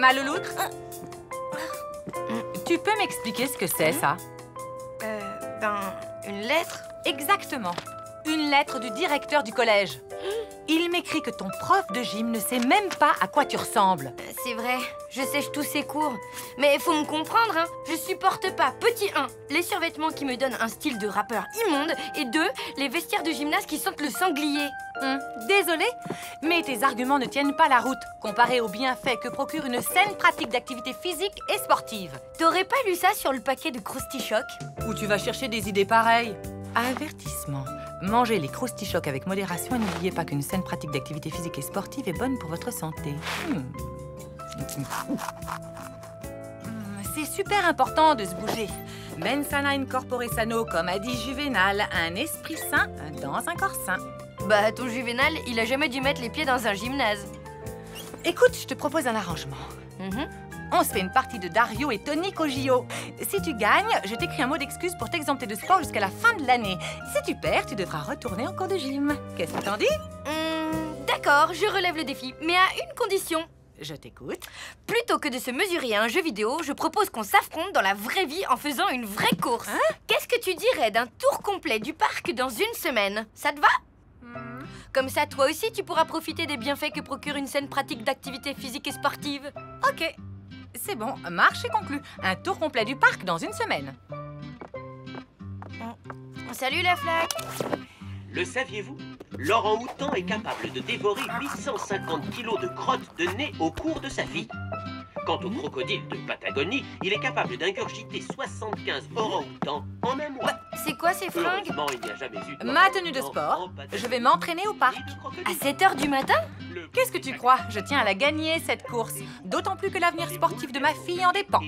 mal au loutre? Tu peux m'expliquer ce que c'est, ça? Une lettre? Exactement. Une lettre du directeur du collège. Il m'écrit que ton prof de gym ne sait même pas à quoi tu ressembles. C'est vrai, je sèche tous ses cours. Mais faut me comprendre, hein. Je supporte pas, petit 1, les survêtements qui me donnent un style de rappeur immonde, et 2, les vestiaires de gymnase qui sentent le sanglier. Désolée, mais tes arguments ne tiennent pas la route, comparés aux bienfaits que procure une saine pratique d'activité physique et sportive. T'aurais pas lu ça sur le paquet de Krusty Choc? Où tu vas chercher des idées pareilles? Avertissement. Mangez les Krusty Choc avec modération et n'oubliez pas qu'une saine pratique d'activité physique et sportive est bonne pour votre santé. C'est super important de se bouger. Mens sana in corpore sano, comme a dit Juvénal, un esprit sain dans un corps sain. Bah, ton Juvénal, il a jamais dû mettre les pieds dans un gymnase. Écoute, je te propose un arrangement. On se fait une partie de Dario et Tonic au JO. Si tu gagnes, je t'écris un mot d'excuse pour t'exempter de sport jusqu'à la fin de l'année. Si tu perds, tu devras retourner en cours de gym. Qu'est-ce que t'en dis? D'accord, je relève le défi, mais à une condition. Je t'écoute. Plutôt que de se mesurer à un jeu vidéo, je propose qu'on s'affronte dans la vraie vie en faisant une vraie course. Qu'est-ce que tu dirais d'un tour complet du parc dans une semaine? Ça te va? Comme ça, toi aussi, tu pourras profiter des bienfaits que procure une saine pratique d'activité physique et sportive. Ok. C'est bon, marche est conclu. Un tour complet du parc dans une semaine. Salut la flaque. Le saviez-vous? L'orang-outan est capable de dévorer 850 kilos de crottes de nez au cours de sa vie. Quant au crocodile de Patagonie, il est capable d'ingurgiter 75 orang-outans en un mois. C'est quoi ces fringues? Heureusement, il n'y a jamais eu de Ma tenue de sport. Je vais m'entraîner au parc. À 7 h du matin? Qu'est-ce que tu crois? Je tiens à la gagner, cette course. D'autant plus que l'avenir sportif de ma fille en dépend.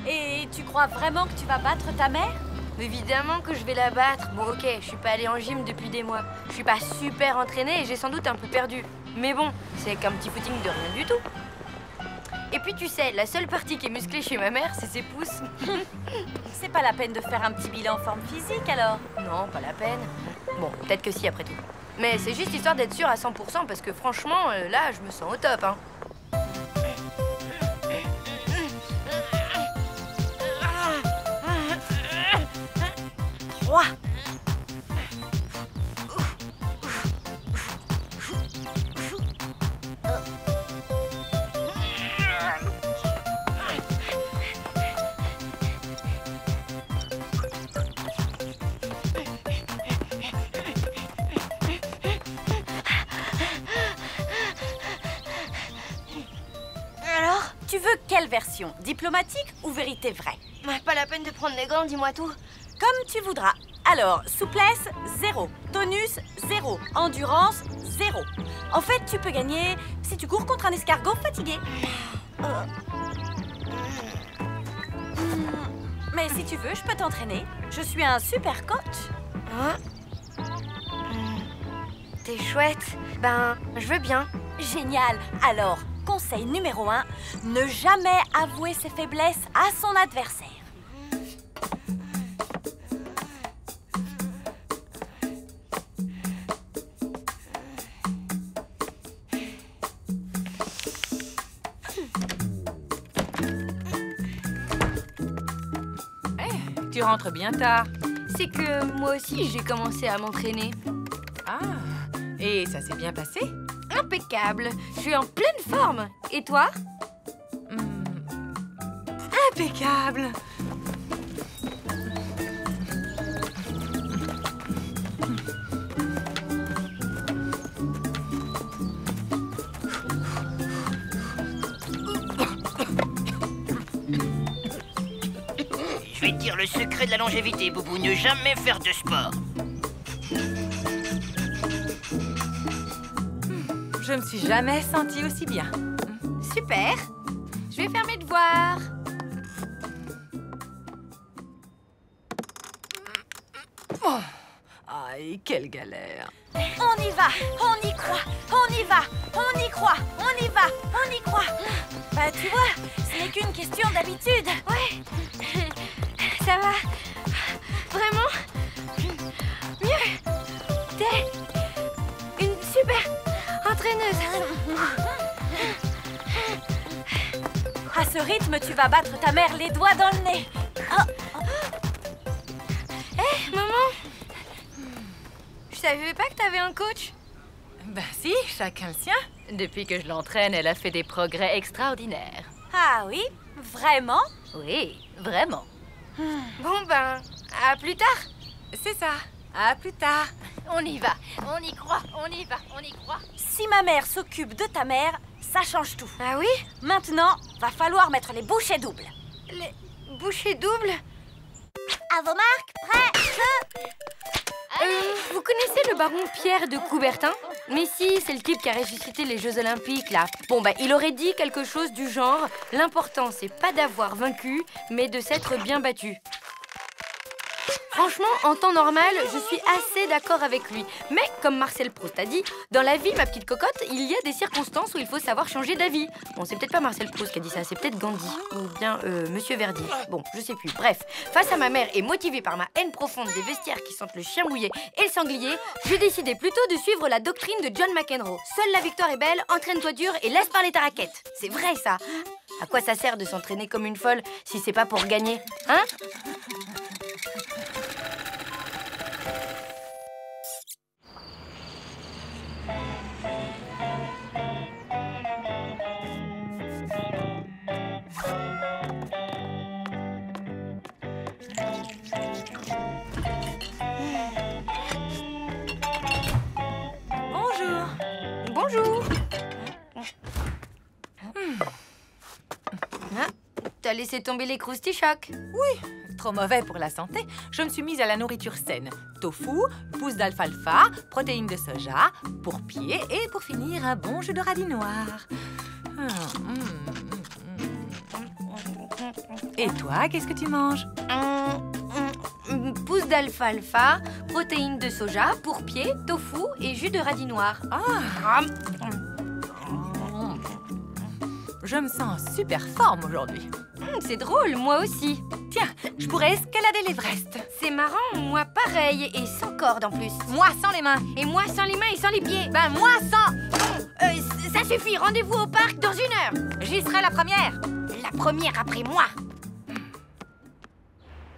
Et tu crois vraiment que tu vas battre ta mère? Évidemment que je vais la battre. Bon, ok, je suis pas allée en gym depuis des mois. Je suis pas super entraînée et j'ai sans doute un peu perdu. Mais bon, c'est qu'un petit footing de rien du tout. Et puis tu sais, la seule partie qui est musclée chez ma mère, c'est ses pouces. C'est pas la peine de faire un petit bilan forme physique alors? Non, pas la peine. Bon, peut-être que si après tout. Mais c'est juste histoire d'être sûre à 100% parce que franchement, là, je me sens au top, hein. Alors, tu veux quelle version? Diplomatique ou vérité vraie? Pas la peine de prendre les gants, dis-moi tout. Comme tu voudras. Alors, souplesse, 0. Tonus, 0. Endurance, 0. En fait, tu peux gagner si tu cours contre un escargot fatigué. Mais si tu veux, je peux t'entraîner. Je suis un super coach. T'es chouette. Ben, je veux bien. Génial. Alors, conseil numéro 1, ne jamais avouer ses faiblesses à son adversaire. Tu rentres bien tard. C'est que moi aussi, j'ai commencé à m'entraîner. Ah, et ça s'est bien passé? Impeccable. Je suis en pleine forme. Et toi? Impeccable. Je vais te dire le secret de la longévité, Boubou, ne jamais faire de sport. Je me suis jamais sentie aussi bien. Super. Je vais faire mes devoirs. Oh. Aïe, quelle galère. On y va, on y croit, on y va, on y croit, on y va, on y croit. Bah tu vois, ce n'est qu'une question d'habitude. Ouais. Ça va. Vraiment mieux. T'es une super À ce rythme, tu vas battre ta mère les doigts dans le nez. Hé, maman! Je savais pas que t'avais un coach. Ben si, chacun le sien. Depuis que je l'entraîne, elle a fait des progrès extraordinaires. Ah oui? Vraiment? Oui, vraiment. Bon ben, à plus tard. C'est ça. À plus tard. On y va, on y croit, on y va, on y croit. Si ma mère s'occupe de ta mère, ça change tout. Ah oui? Maintenant, va falloir mettre les bouchées doubles. Les bouchées doubles? À vos marques, prêts, feu! Vous connaissez le baron Pierre de Coubertin? Mais si, c'est le type qui a ressuscité les Jeux Olympiques, là. Bon, bah, il aurait dit quelque chose du genre « L'important, c'est pas d'avoir vaincu, mais de s'être bien battu ». Franchement, en temps normal, je suis assez d'accord avec lui. Mais, comme Marcel Proust a dit, dans la vie, ma petite cocotte, il y a des circonstances où il faut savoir changer d'avis. Bon, c'est peut-être pas Marcel Proust qui a dit ça, c'est peut-être Gandhi. Ou bien Monsieur Verdier. Bon, je sais plus. Bref, face à ma mère et motivée par ma haine profonde des vestiaires qui sentent le chien mouillé et le sanglier, j'ai décidé plutôt de suivre la doctrine de John McEnroe. Seule la victoire est belle, entraîne-toi dur et laisse parler ta raquette. C'est vrai, ça. À quoi ça sert de s'entraîner comme une folle si c'est pas pour gagner, hein? Bonjour. Ah, t'as laissé tomber les croustichocs. Oui, trop mauvais pour la santé. Je me suis mise à la nourriture saine. Tofu, pousses d'alfalfa, protéines de soja, pour pied et pour finir, un bon jus de radis noir. Et toi, qu'est-ce que tu manges? Pousses d'alfalfa, protéines de soja, pourpied, tofu et jus de radis noir. Ah. Je me sens en super forme aujourd'hui. C'est drôle, moi aussi. Tiens, je pourrais escalader l'Everest. C'est marrant, moi pareil, et sans corde en plus. Moi sans les mains. Et moi sans les mains et sans les pieds. Ben moi sans. Ça suffit, rendez-vous au parc dans 1 heure. J'y serai la première. La première après moi.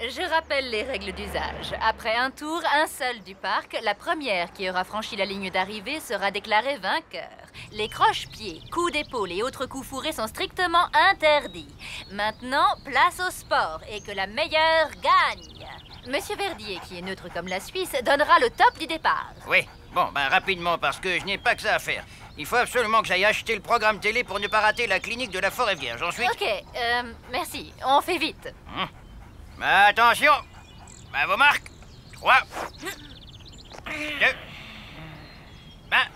Je rappelle les règles d'usage. Après un tour, un seul du parc, la première qui aura franchi la ligne d'arrivée sera déclarée vainqueur. Les croche-pieds, coups d'épaule et autres coups fourrés sont strictement interdits. Maintenant, place au sport et que la meilleure gagne. Monsieur Verdier, qui est neutre comme la Suisse, donnera le top du départ. Oui, bon, ben rapidement, parce que je n'ai pas que ça à faire. Il faut absolument que j'aille acheter le programme télé pour ne pas rater la clinique de la Forêt Vierge. Ensuite... Ok, merci. On fait vite. Attention, à vos marques. 3, 2, 1.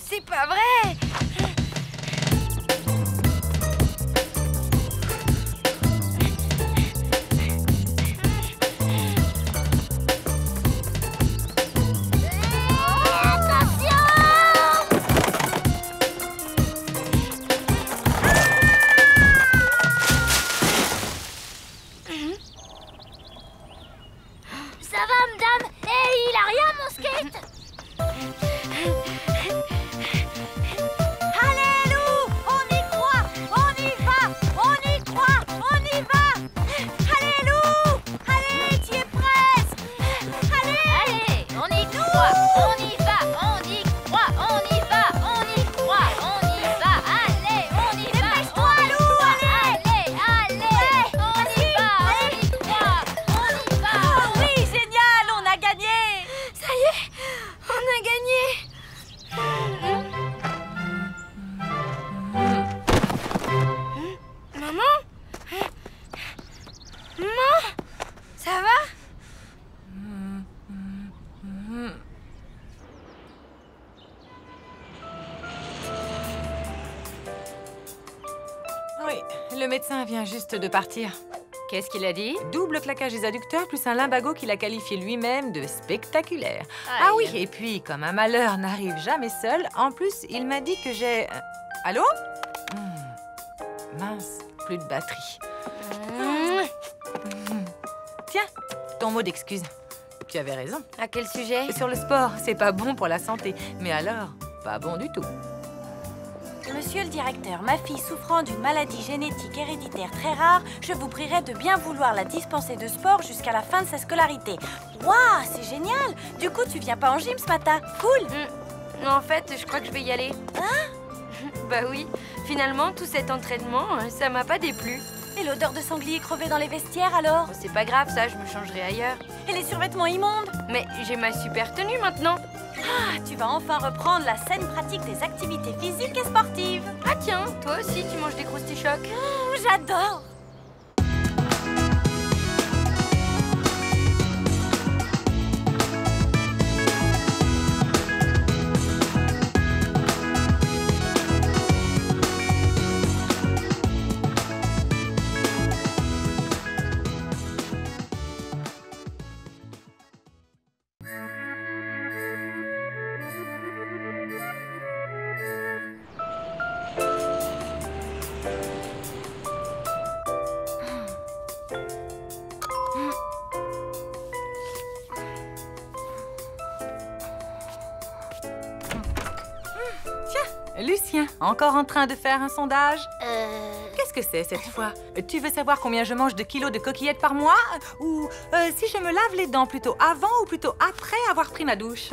C'est pas vrai! Ça va, madame? Eh, il a rien, mon skate? Le médecin vient juste de partir. Qu'est-ce qu'il a dit? Double claquage des adducteurs plus un lumbago qu'il a qualifié lui-même de spectaculaire. Aïe. Ah oui, et puis, comme un malheur n'arrive jamais seul, en plus, il m'a dit que j'ai... Allô? Mince, plus de batterie. Tiens, ton mot d'excuse. Tu avais raison. À quel sujet? Sur le sport, c'est pas bon pour la santé. Mais alors, pas bon du tout. Monsieur le directeur, ma fille souffrant d'une maladie génétique héréditaire très rare, je vous prierai de bien vouloir la dispenser de sport jusqu'à la fin de sa scolarité. Waouh, c'est génial! Du coup, tu viens pas en gym ce matin? Cool! En fait, je crois que je vais y aller. Bah oui, finalement, tout cet entraînement, ça m'a pas déplu. Et l'odeur de sanglier crevé dans les vestiaires alors? Oh, c'est pas grave, ça, je me changerai ailleurs. Et les survêtements immondes? Mais j'ai ma super tenue maintenant. Ah, tu vas enfin reprendre la saine pratique des activités physiques et sportives. Ah tiens, toi aussi, tu manges des croustichocs. J'adore! Lucien, encore en train de faire un sondage? Qu'est-ce que c'est cette fois? Tu veux savoir combien je mange de kilos de coquillettes par mois? Ou si je me lave les dents plutôt avant ou plutôt après avoir pris ma douche?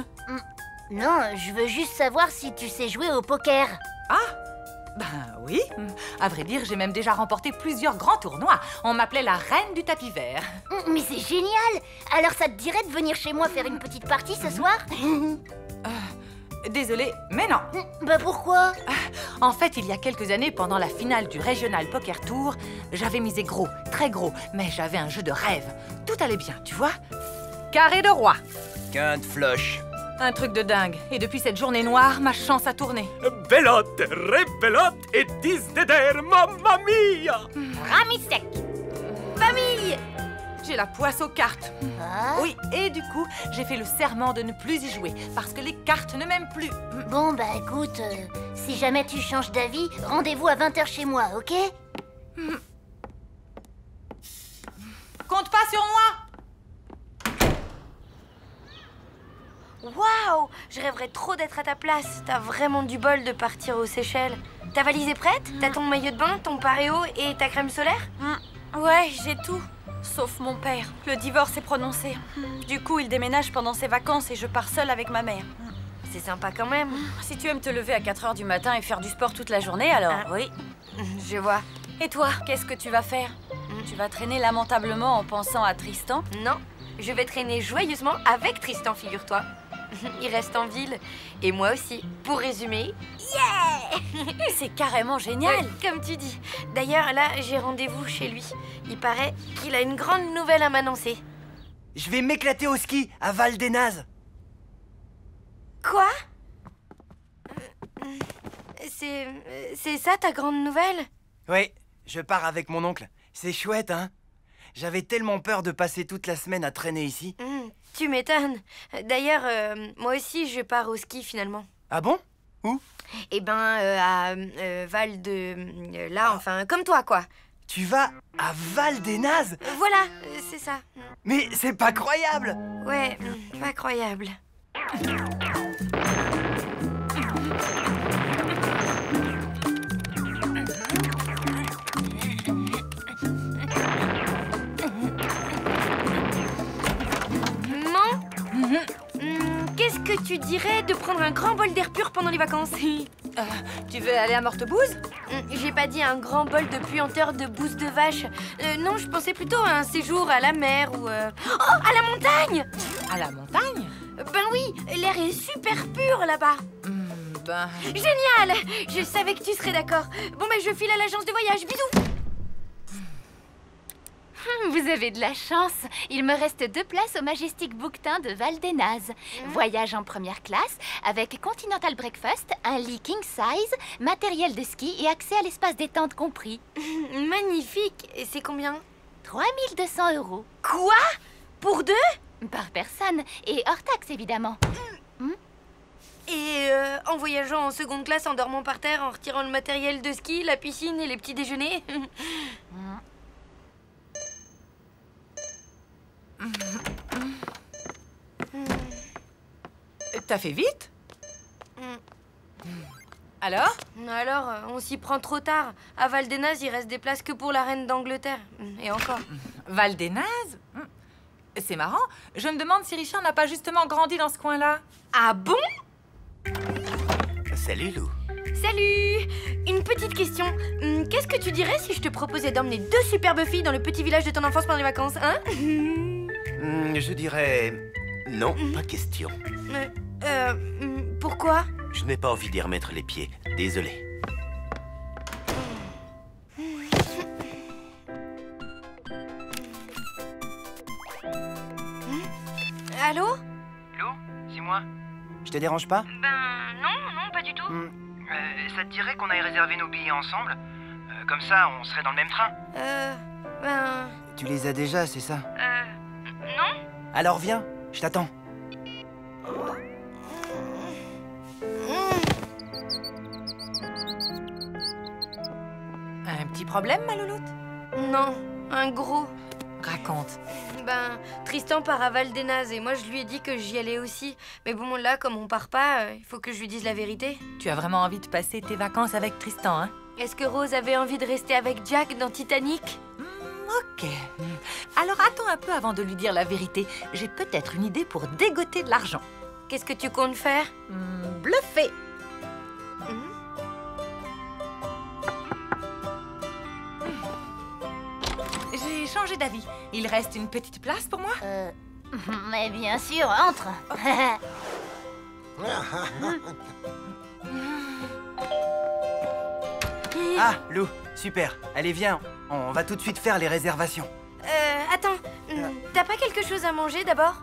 Non, je veux juste savoir si tu sais jouer au poker. Ah, ben oui. À vrai dire, j'ai même déjà remporté plusieurs grands tournois. On m'appelait la reine du tapis vert. Mais c'est génial! Alors ça te dirait de venir chez moi faire une petite partie ce soir? Désolée, mais non. Bah pourquoi? En fait, il y a quelques années, pendant la finale du Regional Poker Tour, j'avais misé gros, très gros, mais j'avais un jeu de rêve. Tout allait bien, tu vois? Carré de roi. Quinte floche. Un truc de dingue. Et depuis cette journée noire, ma chance a tourné. Belote, rebelote et disdeder, mamma mia! Ramisec! Famille! J'ai la poisse aux cartes. Ah. Oui, et du coup, j'ai fait le serment de ne plus y jouer, parce que les cartes ne m'aiment plus. Bon bah écoute, si jamais tu changes d'avis, rendez-vous à 20h chez moi, ok? Compte pas sur moi! Waouh! Je rêverais trop d'être à ta place. T'as vraiment du bol de partir aux Seychelles. Ta valise est prête? T'as ton maillot de bain, ton paréo et ta crème solaire? Ouais, j'ai tout. Sauf mon père. Le divorce est prononcé. Du coup, il déménage pendant ses vacances et je pars seule avec ma mère. C'est sympa quand même. Si tu aimes te lever à 4h du matin et faire du sport toute la journée, alors oui. Je vois. Et toi, qu'est-ce que tu vas faire? Tu vas traîner lamentablement en pensant à Tristan? Non, je vais traîner joyeusement avec Tristan, figure-toi. Il reste en ville. Et moi aussi. Pour résumer, C'est carrément génial! comme tu dis. D'ailleurs, là, j'ai rendez-vous chez lui. Il paraît qu'il a une grande nouvelle à m'annoncer. Je vais m'éclater au ski à Val des Nazes. Quoi? C'est ça ta grande nouvelle? Oui, je pars avec mon oncle. C'est chouette, hein? J'avais tellement peur de passer toute la semaine à traîner ici. Tu m'étonnes. D'ailleurs, moi aussi, je pars au ski finalement. Ah bon? Où? Eh ben, à Val de... là, enfin, comme toi, quoi. Tu vas à Val des Nazes? Voilà, c'est ça. Mais c'est pas croyable! Ouais, pas croyable. Qu'est-ce que tu dirais de prendre un grand bol d'air pur pendant les vacances? Tu veux aller à Mortebouse? J'ai pas dit un grand bol de puanteur de bouse de vache. Non, je pensais plutôt à un séjour à la mer ou... Oh, à la montagne! À la montagne? Ben oui, l'air est super pur là-bas. Ben... Génial! Je savais que tu serais d'accord. Bon, ben je file à l'agence de voyage. Bisous! Vous avez de la chance. Il me reste 2 places au Majestic Bouquetin de Val-des-Nazes. Voyage en première classe avec Continental Breakfast, un lit king size, matériel de ski et accès à l'espace détente compris. Magnifique. Et c'est combien? 3200 €. Quoi? Pour 2? Par personne et hors taxe évidemment. Et en voyageant en seconde classe, en dormant par terre, en retirant le matériel de ski, la piscine et les petits déjeuners? T'as fait vite? Alors? Alors, on s'y prend trop tard. À Val-des-Nazes, il reste des places que pour la reine d'Angleterre. Et encore. Val-des-Nazes? C'est marrant. Je me demande si Richard n'a pas justement grandi dans ce coin-là. Ah bon? Salut, Lou. Salut! Une petite question. Qu'est-ce que tu dirais si je te proposais d'emmener 2 superbes filles dans le petit village de ton enfance pendant les vacances, hein? Je dirais... non, pas question. Pourquoi? Je n'ai pas envie d'y remettre les pieds. Désolé. Allô? Lou, c'est moi. Je te dérange pas? Non, pas du tout. Ça te dirait qu'on aille réserver nos billets ensemble? Comme ça, on serait dans le même train. Tu les as déjà, c'est ça? Non. Alors viens, je t'attends. Un petit problème, ma louloute? Non, un gros. Raconte. Tristan part à Val-des-Nazes et moi je lui ai dit que j'y allais aussi. Mais bon, là, comme on part pas, il faut que je lui dise la vérité. Tu as vraiment envie de passer tes vacances avec Tristan, hein? Est-ce que Rose avait envie de rester avec Jack dans Titanic? Ok. Alors attends un peu avant de lui dire la vérité. J'ai peut-être une idée pour dégoter de l'argent. Qu'est-ce que tu comptes faire? Bluffer. J'ai changé d'avis. Il reste une petite place pour moi? Mais bien sûr, entre. Ah, Lou, super. Allez, viens, on va tout de suite faire les réservations. Attends, t'as pas quelque chose à manger d'abord?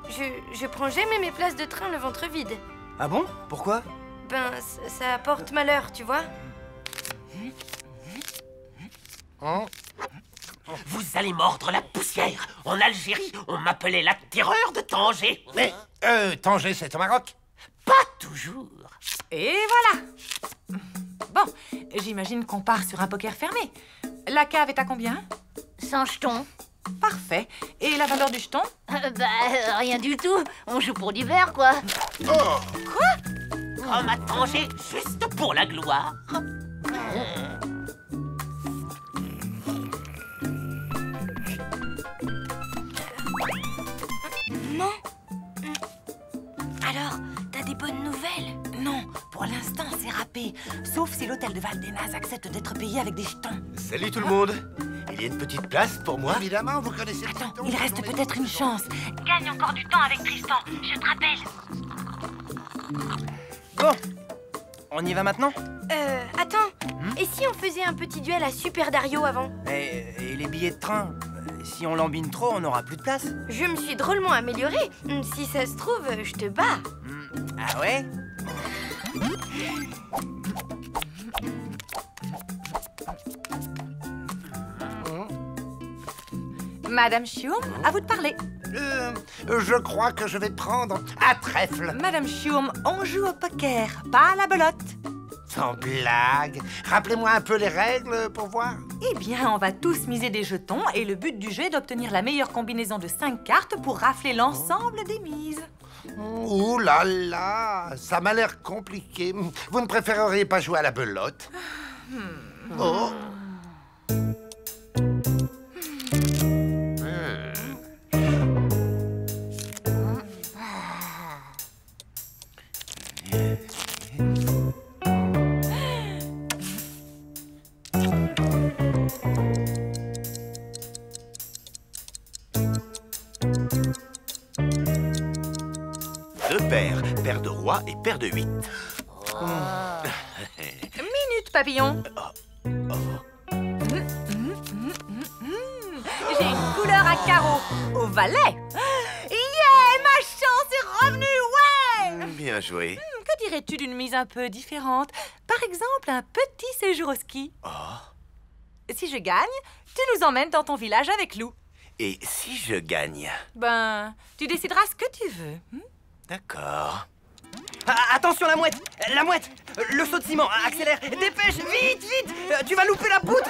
Je prends jamais mes places de train le ventre vide. Ah bon? Pourquoi? Ça apporte malheur, tu vois. Vous allez mordre la poussière. En Algérie, on m'appelait la terreur de Tanger. Mais, Tanger, c'est au Maroc? Pas toujours. Et voilà. Bon, j'imagine qu'on part sur un poker fermé. La cave est à combien? 100 jetons. Parfait. Et la valeur du jeton? Rien du tout. On joue pour du verre, quoi. Quoi? Comme à Tanger, juste pour la gloire. Maman? Alors, t'as des bonnes nouvelles? Non, pour l'instant, c'est râpé. Sauf si l'hôtel de Val-des-Nazes accepte d'être payé avec des jetons. Salut tout le monde. Il y a une petite place pour moi? Évidemment, vous connaissez... Attends, il reste peut-être une chance. Gagne encore du temps avec Tristan. Je te rappelle. Bon, on y va maintenant? Attends. Et si on faisait un petit duel à Super Dario avant? Et les billets de train? Si on lambine trop, on n'aura plus de place. Je me suis drôlement améliorée. Si ça se trouve, je te bats. Ah ouais? Madame Chium, à vous de parler. Je crois que je vais prendre un trèfle. Madame Chium, on joue au poker, pas à la belote. Sans blague. Rappelez-moi un peu les règles pour voir. Eh bien, on va tous miser des jetons et le but du jeu est d'obtenir la meilleure combinaison de 5 cartes pour rafler l'ensemble des mises. Ouh là là, ça m'a l'air compliqué. Vous ne préféreriez pas jouer à la belote? Oh. Paire de roi et paire de 8. Minute, papillon. valet. Yeah, ma chance est revenue, ouais. Bien joué. Que dirais-tu d'une mise un peu différente? Par exemple, un petit séjour au ski. Oh. Si je gagne, tu nous emmènes dans ton village avec Lou. Et si je gagne? Ben, tu décideras ce que tu veux. D'accord. Ah, attention, la mouette! La mouette! Le saut de ciment, accélère! Dépêche, vite, vite! Tu vas louper la poutre!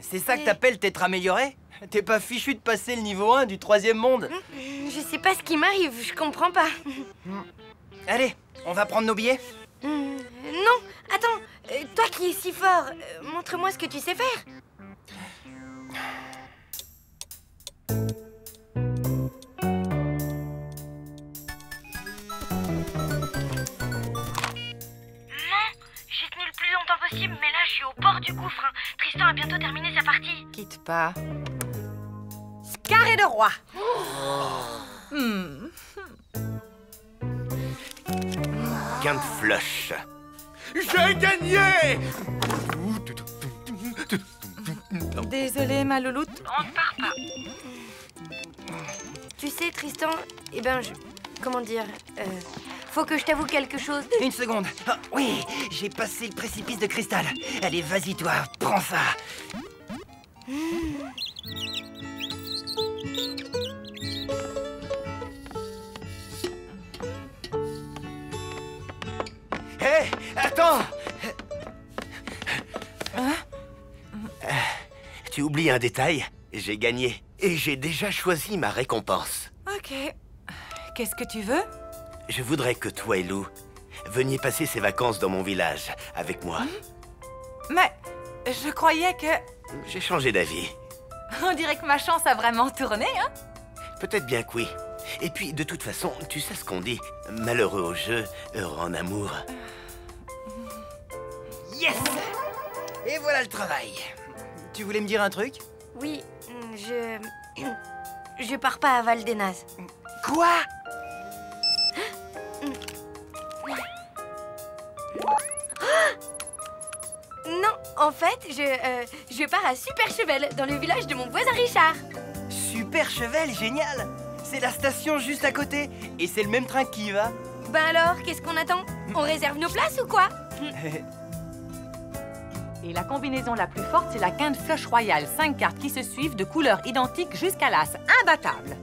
C'est ça que t'appelles t'être amélioré? T'es pas fichu de passer le niveau 1 du 3e monde? Je sais pas ce qui m'arrive, je comprends pas. Allez, on va prendre nos billets? Non, attends, toi qui es si fort, montre-moi ce que tu sais faire. J'ai tenu le plus longtemps possible, mais là je suis au bord du gouffre. Tristan a bientôt terminé sa partie. Quitte pas. Carré de roi. Gain de flush. J'ai gagné! Désolée, ma louloute. On ne part pas. Tu sais, Tristan, eh ben, comment dire, faut que je t'avoue quelque chose. Une seconde. Ah, oui, j'ai passé le précipice de cristal. Allez, vas-y, toi, prends ça. Hé, attends! Tu oublies un détail? J'ai gagné. Et j'ai déjà choisi ma récompense. Ok. Qu'est-ce que tu veux? Je voudrais que toi et Lou veniez passer ces vacances dans mon village avec moi. Mais je croyais que... J'ai changé d'avis. On dirait que ma chance a vraiment tourné, hein? Peut-être bien que oui. Et puis, de toute façon, tu sais ce qu'on dit. Malheureux au jeu, heureux en amour. Yes! Et voilà le travail. Tu voulais me dire un truc? Oui, je pars pas à Val-des-Nazes. Quoi? Non, en fait, je pars à Superchevel, dans le village de mon voisin Richard. Superchevel, génial! C'est la station juste à côté. Et c'est le même train qui y va. Ben alors, qu'est-ce qu'on attend? On réserve nos places ou quoi? Et la combinaison la plus forte, c'est la quinte flush royale. 5 cartes qui se suivent de couleurs identiques jusqu'à l'as. Imbattable.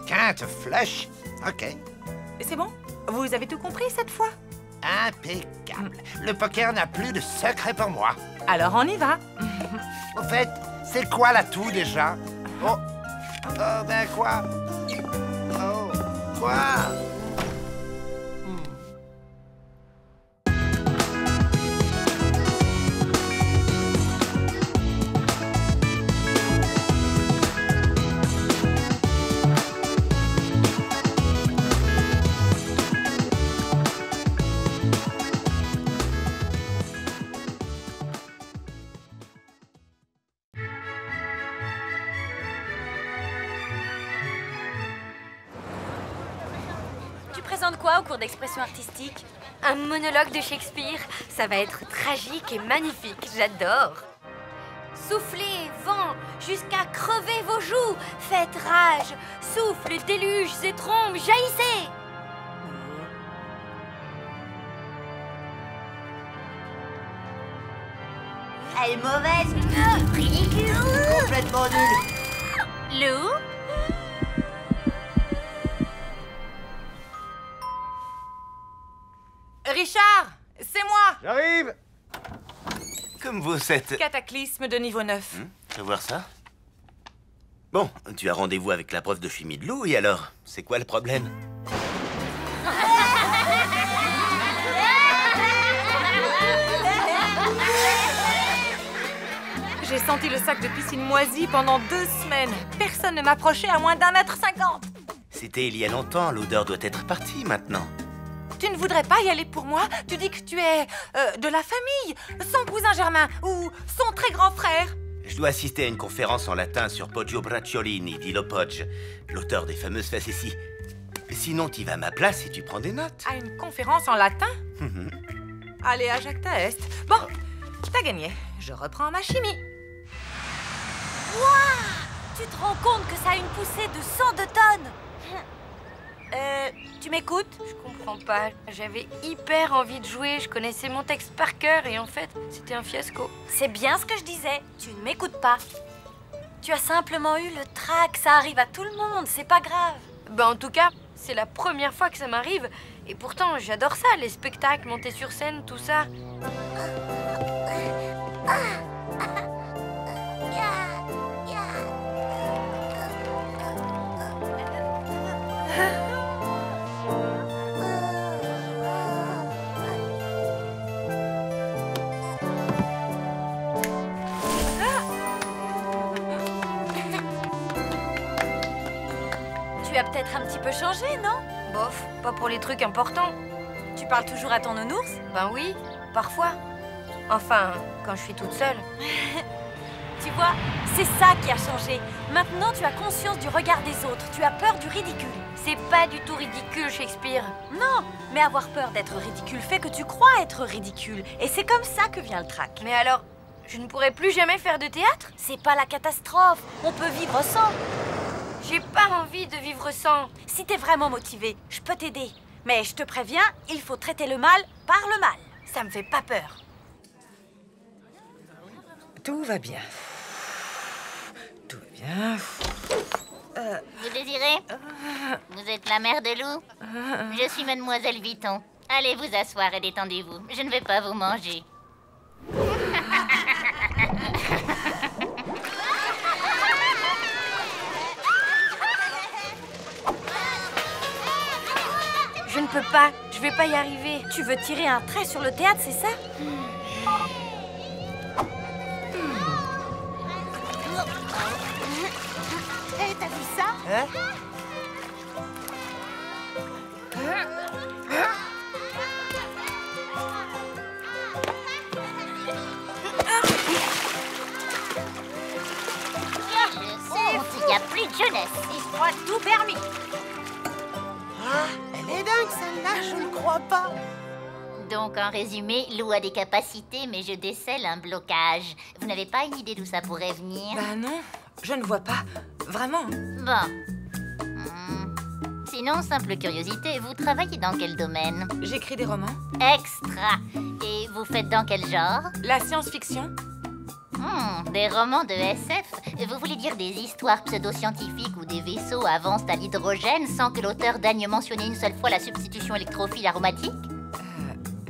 Quinte flush. Ok. C'est bon? Vous avez tout compris cette fois? Impeccable. Le poker n'a plus de secret pour moi. Alors on y va. Au fait, c'est quoi l'atout déjà? Oh. Oh, ben quoi? Oh. Quoi? Tu présentes quoi au cours d'expression artistique? Un monologue de Shakespeare. Ça va être tragique et magnifique. J'adore. Soufflez, vent, jusqu'à crever vos joues. Faites rage. Souffle, déluge et trombes, jaillissez. Elle est mauvaise. Ridicule. Complètement nul. Lou? Richard, c'est moi. J'arrive. Comme vous êtes... Cataclysme de niveau 9. Je veux voir ça. Bon, tu as rendez-vous avec la prof de chimie de Lou, et alors? C'est quoi le problème? J'ai senti le sac de piscine moisi pendant 2 semaines. Personne ne m'approchait à moins d'1,50 m. C'était il y a longtemps, l'odeur doit être partie maintenant. Tu ne voudrais pas y aller pour moi? Tu dis que tu es de la famille, son cousin germain ou son très grand frère. Je dois assister à une conférence en latin sur Poggio Bracciolini di Lopogge, l'auteur des fameuses facéties. Sinon, tu vas à ma place et tu prends des notes. À une conférence en latin? Allez, à Jacta Est. Bon, t'as gagné. Je reprends ma chimie. Waouh! Tu te rends compte que ça a une poussée de 102 tonnes? Tu m'écoutes? Je comprends pas. J'avais hyper envie de jouer, je connaissais mon texte par cœur et en fait, c'était un fiasco. C'est bien ce que je disais. Tu ne m'écoutes pas. Tu as simplement eu le trac. Ça arrive à tout le monde, c'est pas grave. Bah en tout cas, c'est la première fois que ça m'arrive. Et pourtant, j'adore ça, les spectacles, monter sur scène, tout ça. Tu as peut-être un petit peu changé, non? Bof, pas pour les trucs importants. Tu parles toujours à ton nounours? Ben oui, parfois. Enfin, quand je suis toute seule. Tu vois, c'est ça qui a changé. Maintenant, tu as conscience du regard des autres. Tu as peur du ridicule. C'est pas du tout ridicule, Shakespeare. Non, mais avoir peur d'être ridicule fait que tu crois être ridicule. Et c'est comme ça que vient le trac. Mais alors, je ne pourrai plus jamais faire de théâtre? C'est pas la catastrophe. On peut vivre sans. J'ai pas envie de vivre sans. Si t'es vraiment motivé, je peux t'aider. Mais je te préviens, il faut traiter le mal par le mal. Ça me fait pas peur. Tout va bien. Tout va bien. Vous désirez? Vous êtes la mère de Lou? Je suis mademoiselle Vuitton. Allez vous asseoir et détendez-vous. Je ne vais pas vous manger. Je ne peux pas, je vais pas y arriver. Tu veux tirer un trait sur le théâtre, c'est ça? Hé, t'as vu ça? Hein? Il n'y a plus de jeunesse. Il se croit tout permis. Ah, elle est dingue celle-là, je ne crois pas. Donc, en résumé, Lou a des capacités, mais je décèle un blocage. Vous n'avez pas une idée d'où ça pourrait venir? Bah non, je ne vois pas. Vraiment. Bon. Sinon, simple curiosité, vous travaillez dans quel domaine? J'écris des romans. Extra. Et vous faites dans quel genre? La science-fiction. Des romans de SF? Vous voulez dire des histoires pseudo-scientifiques où des vaisseaux avancent à l'hydrogène sans que l'auteur daigne mentionner une seule fois la substitution électrophile aromatique?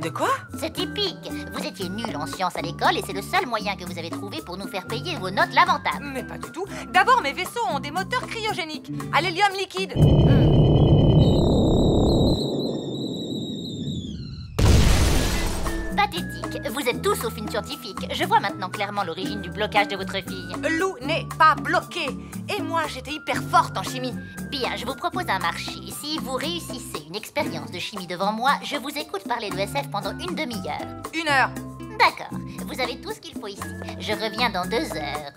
De quoi? C'est typique. Vous étiez nul en sciences à l'école et c'est le seul moyen que vous avez trouvé pour nous faire payer vos notes lamentables. Mais pas du tout. D'abord, mes vaisseaux ont des moteurs cryogéniques, à l'hélium liquide. Pathétique. Vous êtes tous sauf une scientifique. Je vois maintenant clairement l'origine du blocage de votre fille. Lou n'est pas bloquée. Et moi, j'étais hyper forte en chimie. Bien, je vous propose un marché. Si vous réussissez une expérience de chimie devant moi, je vous écoute parler de SF pendant une demi-heure. 1 heure. D'accord. Vous avez tout ce qu'il faut ici. Je reviens dans 2 heures.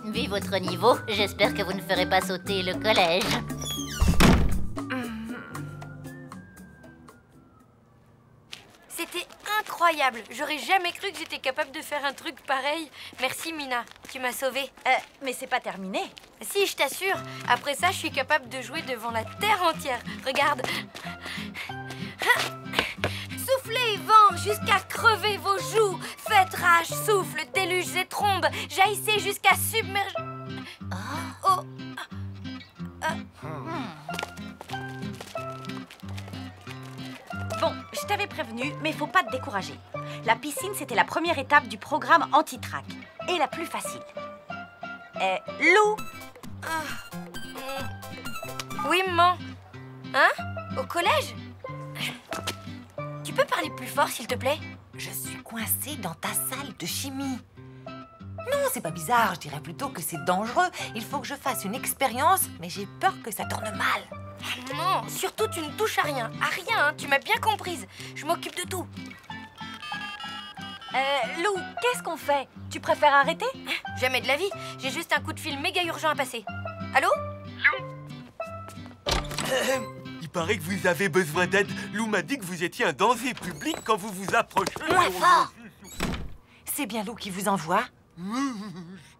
Vu votre niveau, j'espère que vous ne ferez pas sauter le collège. C'était incroyable. J'aurais jamais cru que j'étais capable de faire un truc pareil. Merci, Mina. Tu m'as sauvée. Mais c'est pas terminé. Si, je t'assure. Après ça, je suis capable de jouer devant la terre entière. Regarde. Soufflez, vent, jusqu'à crever vos joues. Faites rage, souffle, déluges et trombes. Jaillissez jusqu'à submerger... Oh. Bon, je t'avais prévenu, mais faut pas te décourager. La piscine, c'était la première étape du programme anti-trac. Et la plus facile. Lou! Oui, maman. Hein? Au collège? Tu peux parler plus fort, s'il te plaît? Je suis coincée dans ta salle de chimie. Non, c'est pas bizarre, je dirais plutôt que c'est dangereux. Il faut que je fasse une expérience, mais j'ai peur que ça tourne mal. Non, surtout tu ne touches à rien. À rien, hein, tu m'as bien comprise. Je m'occupe de tout. Lou, qu'est-ce qu'on fait? Tu préfères arrêter? Jamais de la vie. J'ai juste un coup de fil méga urgent à passer. Allô? Il paraît que vous avez besoin d'aide. Lou m'a dit que vous étiez un danger public quand vous vous approchez. Moins fort! C'est bien Lou qui vous envoie?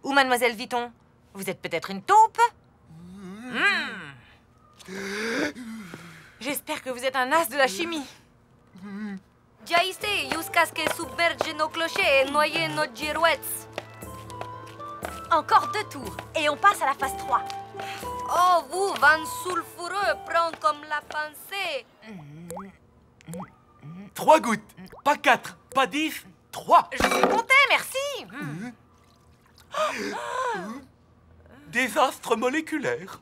Ou Mademoiselle Vuitton? Vous êtes peut-être une taupe? J'espère que vous êtes un as de la chimie. Jaiste, jusqu'à ce que submerge nos clochers et noyer nos girouettes. Encore 2 tours, et on passe à la phase 3. Oh, vous, vent sulfureux, prends comme la pensée. 3 gouttes, pas 4, pas 10, 3. Je suis comptée, merci. Désastre moléculaire.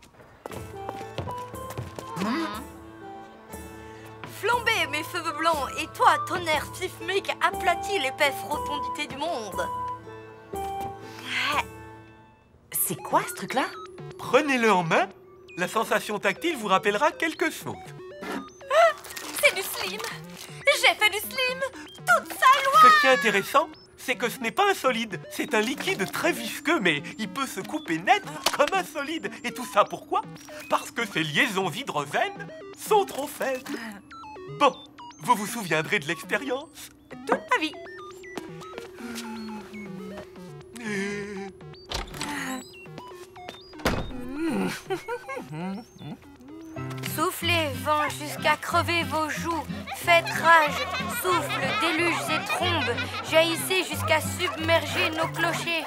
Flambez mes cheveux blancs, et toi, tonnerre sismique, aplatis l'épaisse rotondité du monde. C'est quoi ce truc-là? Prenez-le en main. La sensation tactile vous rappellera quelque chose. C'est du slim. J'ai fait du slim. Toute sa loi. Ce qui est intéressant, c'est que ce n'est pas un solide. C'est un liquide très visqueux, mais il peut se couper net comme un solide. Et tout ça pourquoi? Parce que ses liaisons hydrogènes sont trop faibles. Bon, vous vous souviendrez de l'expérience? Toute ma vie. Soufflez, vent, jusqu'à crever vos joues. Faites rage, souffle, déluge et trombe. Jaillissez jusqu'à submerger nos clochers.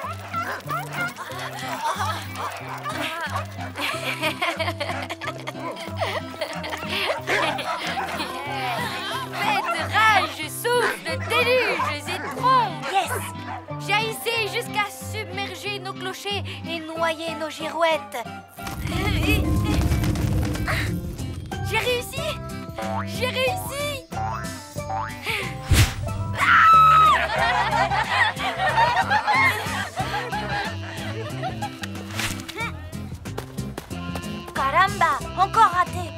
Faites rage, souffle, déluge et trombe. Yes. Jaillissez jusqu'à submerger nos clochers et noyer nos girouettes. J'ai réussi! J'ai réussi! Caramba, encore raté.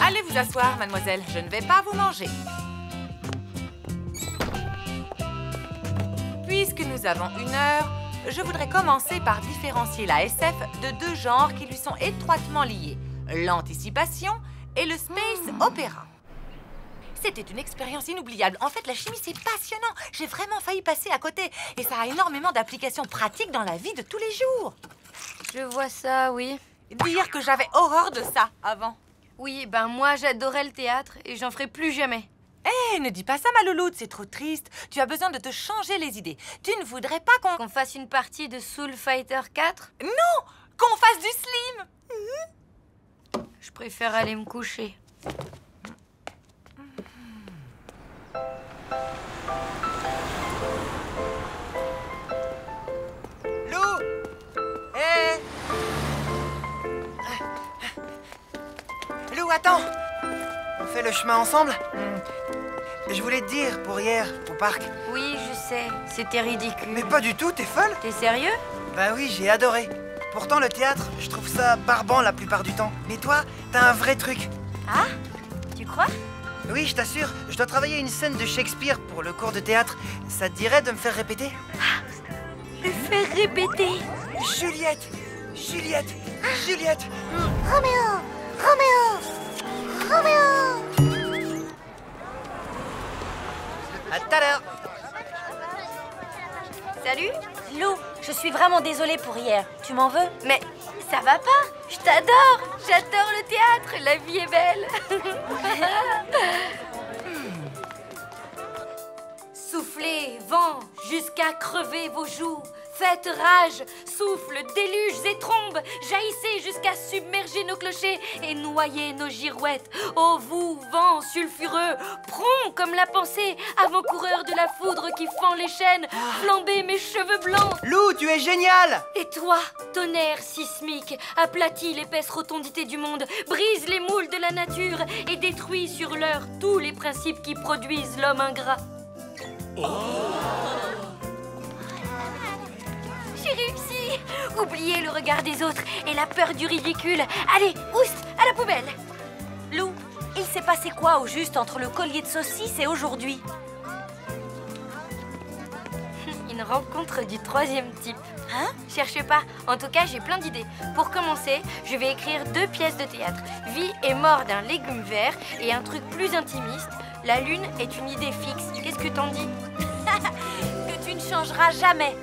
Allez vous asseoir, mademoiselle. Je ne vais pas vous manger. Puisque nous avons 1 heure, je voudrais commencer par différencier la SF de 2 genres qui lui sont étroitement liés, l'anticipation et le space opéra. C'était une expérience inoubliable. En fait, la chimie, c'est passionnant. J'ai vraiment failli passer à côté. Et ça a énormément d'applications pratiques dans la vie de tous les jours. Je vois ça, oui. Dire que j'avais horreur de ça avant. Oui, ben moi, j'adorais le théâtre et j'en ferai plus jamais. Hé, ne dis pas ça, ma louloute, c'est trop triste. Tu as besoin de te changer les idées. Tu ne voudrais pas qu'on fasse une partie de Soul Fighter 4? Non, qu'on fasse du slim. Je préfère aller me coucher. Lou! Hé! Lou, attends! On fait le chemin ensemble? Je voulais te dire, pour hier, au parc. Oui, je sais, c'était ridicule. Mais pas du tout, t'es folle? T'es sérieux? Bah oui, j'ai adoré. Pourtant, le théâtre, je trouve ça barbant la plupart du temps. Mais toi, t'as un vrai truc. Ah? Tu crois? Oui, je t'assure, je dois travailler une scène de Shakespeare pour le cours de théâtre. Ça te dirait de me faire répéter? Le faire répéter? Juliette! Juliette! Juliette! Roméo! Roméo! Roméo! À tout à l'heure! Salut? Lou, je suis vraiment désolée pour hier. Tu m'en veux? Mais ça va pas? Je t'adore! J'adore le théâtre! La vie est belle! Soufflez, vent, jusqu'à crever vos joues. Faites rage, souffle, déluge et trombe. Jaillissez jusqu'à submerger nos clochers et noyer nos girouettes. Ô vous, vent sulfureux, prompt comme la pensée, avant-coureur de la foudre qui fend les chaînes, flambez mes cheveux blancs. Lou, tu es génial! Et toi, tonnerre sismique, aplatis l'épaisse rotondité du monde, brise les moules de la nature et détruis sur l'heure tous les principes qui produisent l'homme ingrat. J'ai réussi! Oubliez le regard des autres et la peur du ridicule. Allez, oust, à la poubelle! Lou, il s'est passé quoi au juste entre le collier de saucisse et aujourd'hui? Une rencontre du 3e type. Hein? Cherche pas. En tout cas, j'ai plein d'idées. Pour commencer, je vais écrire 2 pièces de théâtre. Vie et mort d'un légume vert et un truc plus intimiste. La lune est une idée fixe. Qu'est-ce que t'en dis? Que tu ne changeras jamais.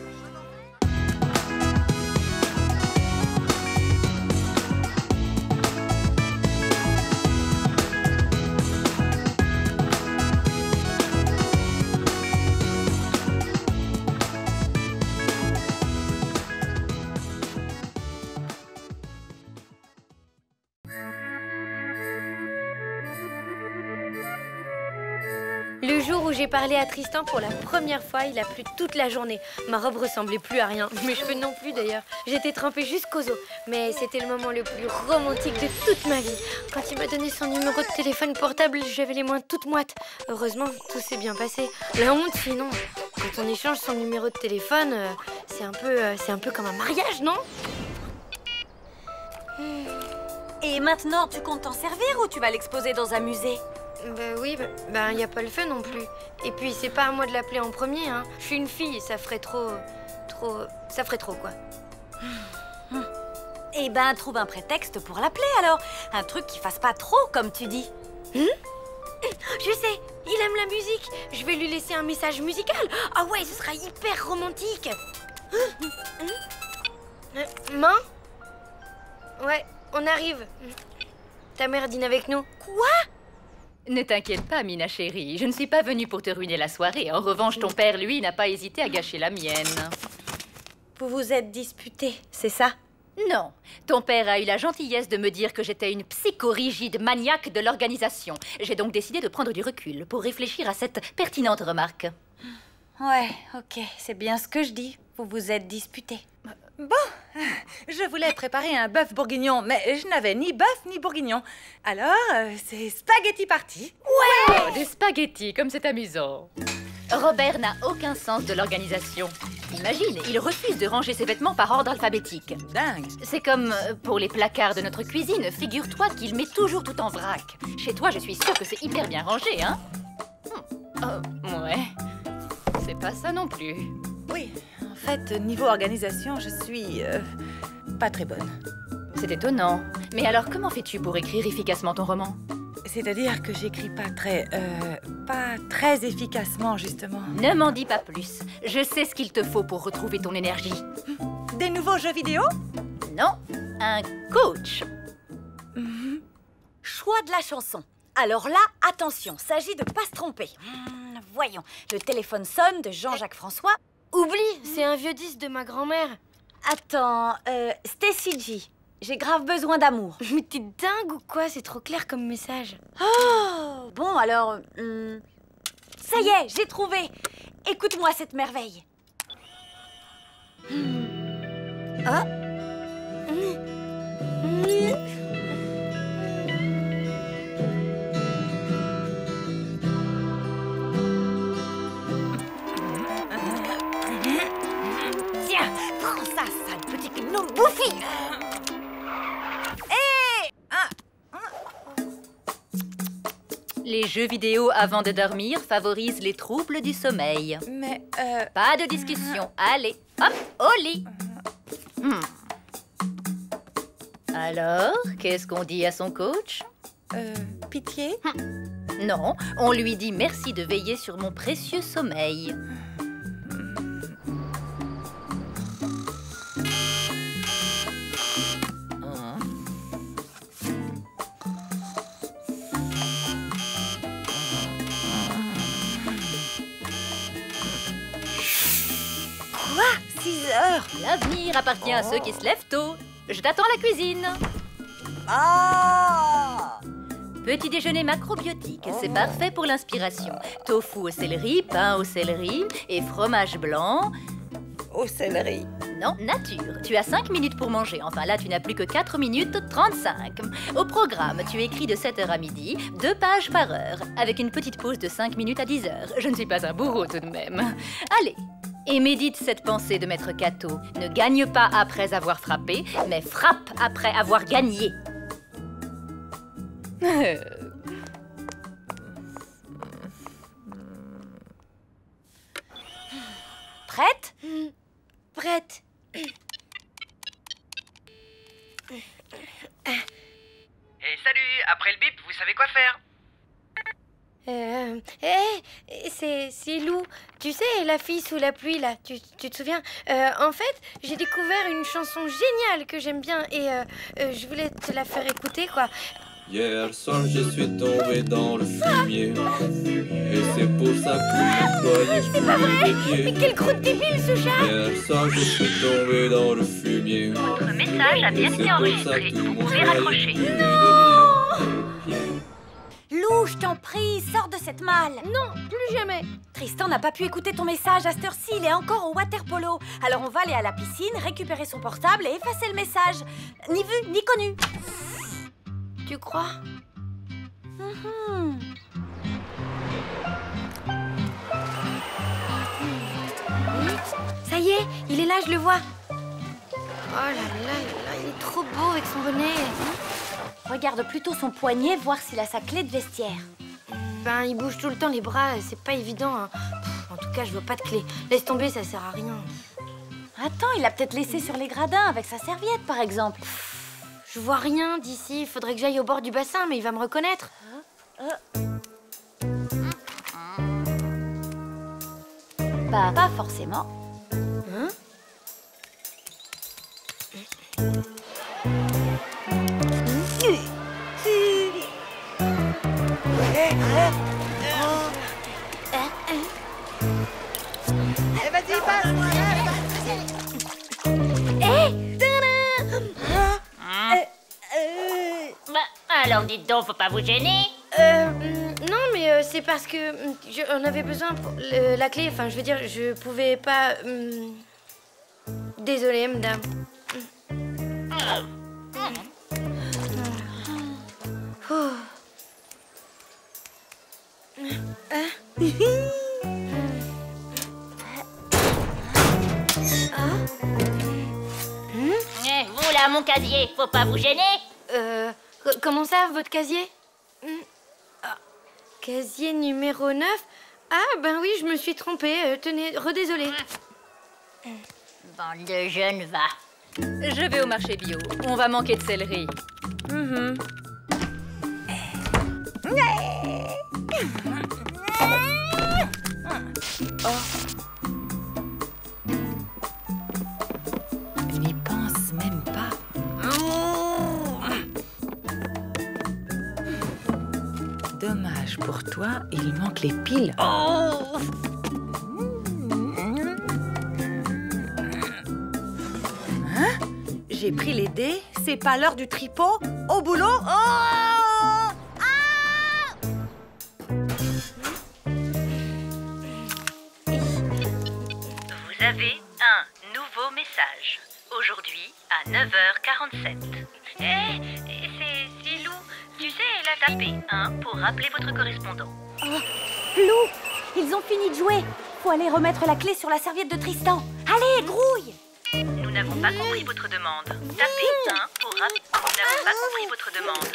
Le jour où j'ai parlé à Tristan pour la première fois, il a plu toute la journée. Ma robe ressemblait plus à rien, mes cheveux non plus d'ailleurs. J'étais trempée jusqu'aux os, mais c'était le moment le plus romantique de toute ma vie. Quand il m'a donné son numéro de téléphone portable, j'avais les mains toutes moites. Heureusement, tout s'est bien passé. La honte, sinon, quand on échange son numéro de téléphone, c'est un peu comme un mariage, non? Et maintenant, tu comptes t'en servir ou tu vas l'exposer dans un musée? Bah oui, y a pas le feu non plus. Et puis c'est pas à moi de l'appeler en premier, hein. Je suis une fille, ça ferait trop, quoi. Eh ben, trouve un prétexte pour l'appeler alors. Un truc qui fasse pas trop, comme tu dis. Je sais, il aime la musique. Je vais lui laisser un message musical. Ah ouais, ce sera hyper romantique. Maman? Ouais, on arrive. Ta mère dîne avec nous. Quoi? Ne t'inquiète pas, Mina chérie. Je ne suis pas venue pour te ruiner la soirée. En revanche, ton père, lui, n'a pas hésité à gâcher la mienne. Vous vous êtes disputés, c'est ça? Non. Ton père a eu la gentillesse de me dire que j'étais une psychorigide maniaque de l'organisation. J'ai donc décidé de prendre du recul pour réfléchir à cette pertinente remarque. Ouais, ok, c'est bien ce que je dis. Vous vous êtes disputés. Bon, je voulais préparer un bœuf bourguignon, mais je n'avais ni bœuf ni bourguignon. Alors, c'est spaghetti party. Ouais! Oh, des spaghettis, comme c'est amusant. Robert n'a aucun sens de l'organisation. Imagine, il refuse de ranger ses vêtements par ordre alphabétique. Dingue. C'est comme pour les placards de notre cuisine. Figure-toi qu'il met toujours tout en vrac. Chez toi, je suis sûre que c'est hyper bien rangé, hein? Ouais. C'est pas ça non plus. Oui, en fait, niveau organisation, je suis pas très bonne. C'est étonnant. Mais alors, comment fais-tu pour écrire efficacement ton roman? C'est-à-dire que j'écris pas très efficacement, justement. Ne m'en dis pas plus. Je sais ce qu'il te faut pour retrouver ton énergie. Des nouveaux jeux vidéo? Non, un coach. Choix de la chanson. Alors là, attention, s'agit de pas se tromper. Voyons, le téléphone sonne de Jean-Jacques François. Oublie, c'est un vieux disque de ma grand-mère. Attends, Stacy G. J'ai grave besoin d'amour. Mais t'es dingue ou quoi? C'est trop clair comme message. Oh, bon, alors... ça y est, j'ai trouvé. Écoute-moi cette merveille. Ah. Tiens, prends ça, sale petit gnome bouffi. Les jeux vidéo avant de dormir favorisent les troubles du sommeil. Mais, Pas de discussion. Allez, hop, au lit. Alors, qu'est-ce qu'on dit à son coach? Pitié? Non, on lui dit merci de veiller sur mon précieux sommeil. Quoi? 6 heures? L'avenir appartient à ceux qui se lèvent tôt. Je t'attends à la cuisine. Ah! Petit déjeuner macrobiotique, c'est parfait pour l'inspiration. Tofu au céleri, pain au céleri et fromage blanc. Au céleri. Non, nature. Tu as 5 minutes pour manger. Enfin là, tu n'as plus que 4 minutes 35. Au programme, tu écris de 7h à midi, 2 pages par heure, avec une petite pause de 5 minutes à 10h. Je ne suis pas un bourreau tout de même. Allez. Et médite cette pensée de Maître Cato. Ne gagne pas après avoir frappé, mais frappe après avoir gagné. Prête? Prête. Et salut, après le bip, vous savez quoi faire? C'est Lou. Tu sais, la fille sous la pluie, là, tu te souviens? En fait, j'ai découvert une chanson géniale que j'aime bien et je voulais te la faire écouter, quoi. Hier soir, je suis tombé dans le fumier. Et c'est pour ça que je croyais que je pouvais défier. Mais quel gros débile, ce chat! Hier soir, je suis tombé dans le fumier. Votre message a bien été enregistré. Vous pouvez raccrocher. Lou, je t'en prie, sors de cette malle. Non, plus jamais. Tristan n'a pas pu écouter ton message à cette heure-ci, il est encore au water polo. Alors on va aller à la piscine, récupérer son portable et effacer le message. Ni vu, ni connu. Tu crois? Ça y est, il est là, je le vois. Oh là là, il est trop beau avec son bonnet. Regarde plutôt son poignet, voir s'il a sa clé de vestiaire. Ben, il bouge tout le temps les bras, c'est pas évident. Hein. En tout cas, je vois pas de clé. Laisse tomber, ça sert à rien. Attends, il l'a peut-être laissé sur les gradins avec sa serviette, par exemple. Je vois rien d'ici. Il faudrait que j'aille au bord du bassin, mais il va me reconnaître. Bah, pas forcément. Hein? Vas-y, passe. Alors dites donc, faut pas vous gêner. Non, mais c'est parce que on avait besoin pour la clé. Enfin, je veux dire, je pouvais pas. Désolée, madame. Oh. Vous là, mon casier, faut pas vous gêner. Comment ça, votre casier? Casier numéro 9? Ah, ben oui, je me suis trompée. Tenez, redésolée. Bande de jeunes, va. Je vais au marché bio. On va manquer de céleri. Je n'y pense même pas. Dommage pour toi, il manque les piles. J'ai pris les dés, c'est pas l'heure du tripot. Au boulot. Vous avez un nouveau message. Aujourd'hui à 9h47. C'est Lou. Tu sais, elle a tapé 1 pour rappeler votre correspondant. Lou, ils ont fini de jouer. Faut aller remettre la clé sur la serviette de Tristan. Allez, grouille. Nous n'avons pas compris votre demande. Tapez 1 pour rappeler. Nous n'avons pas compris votre demande.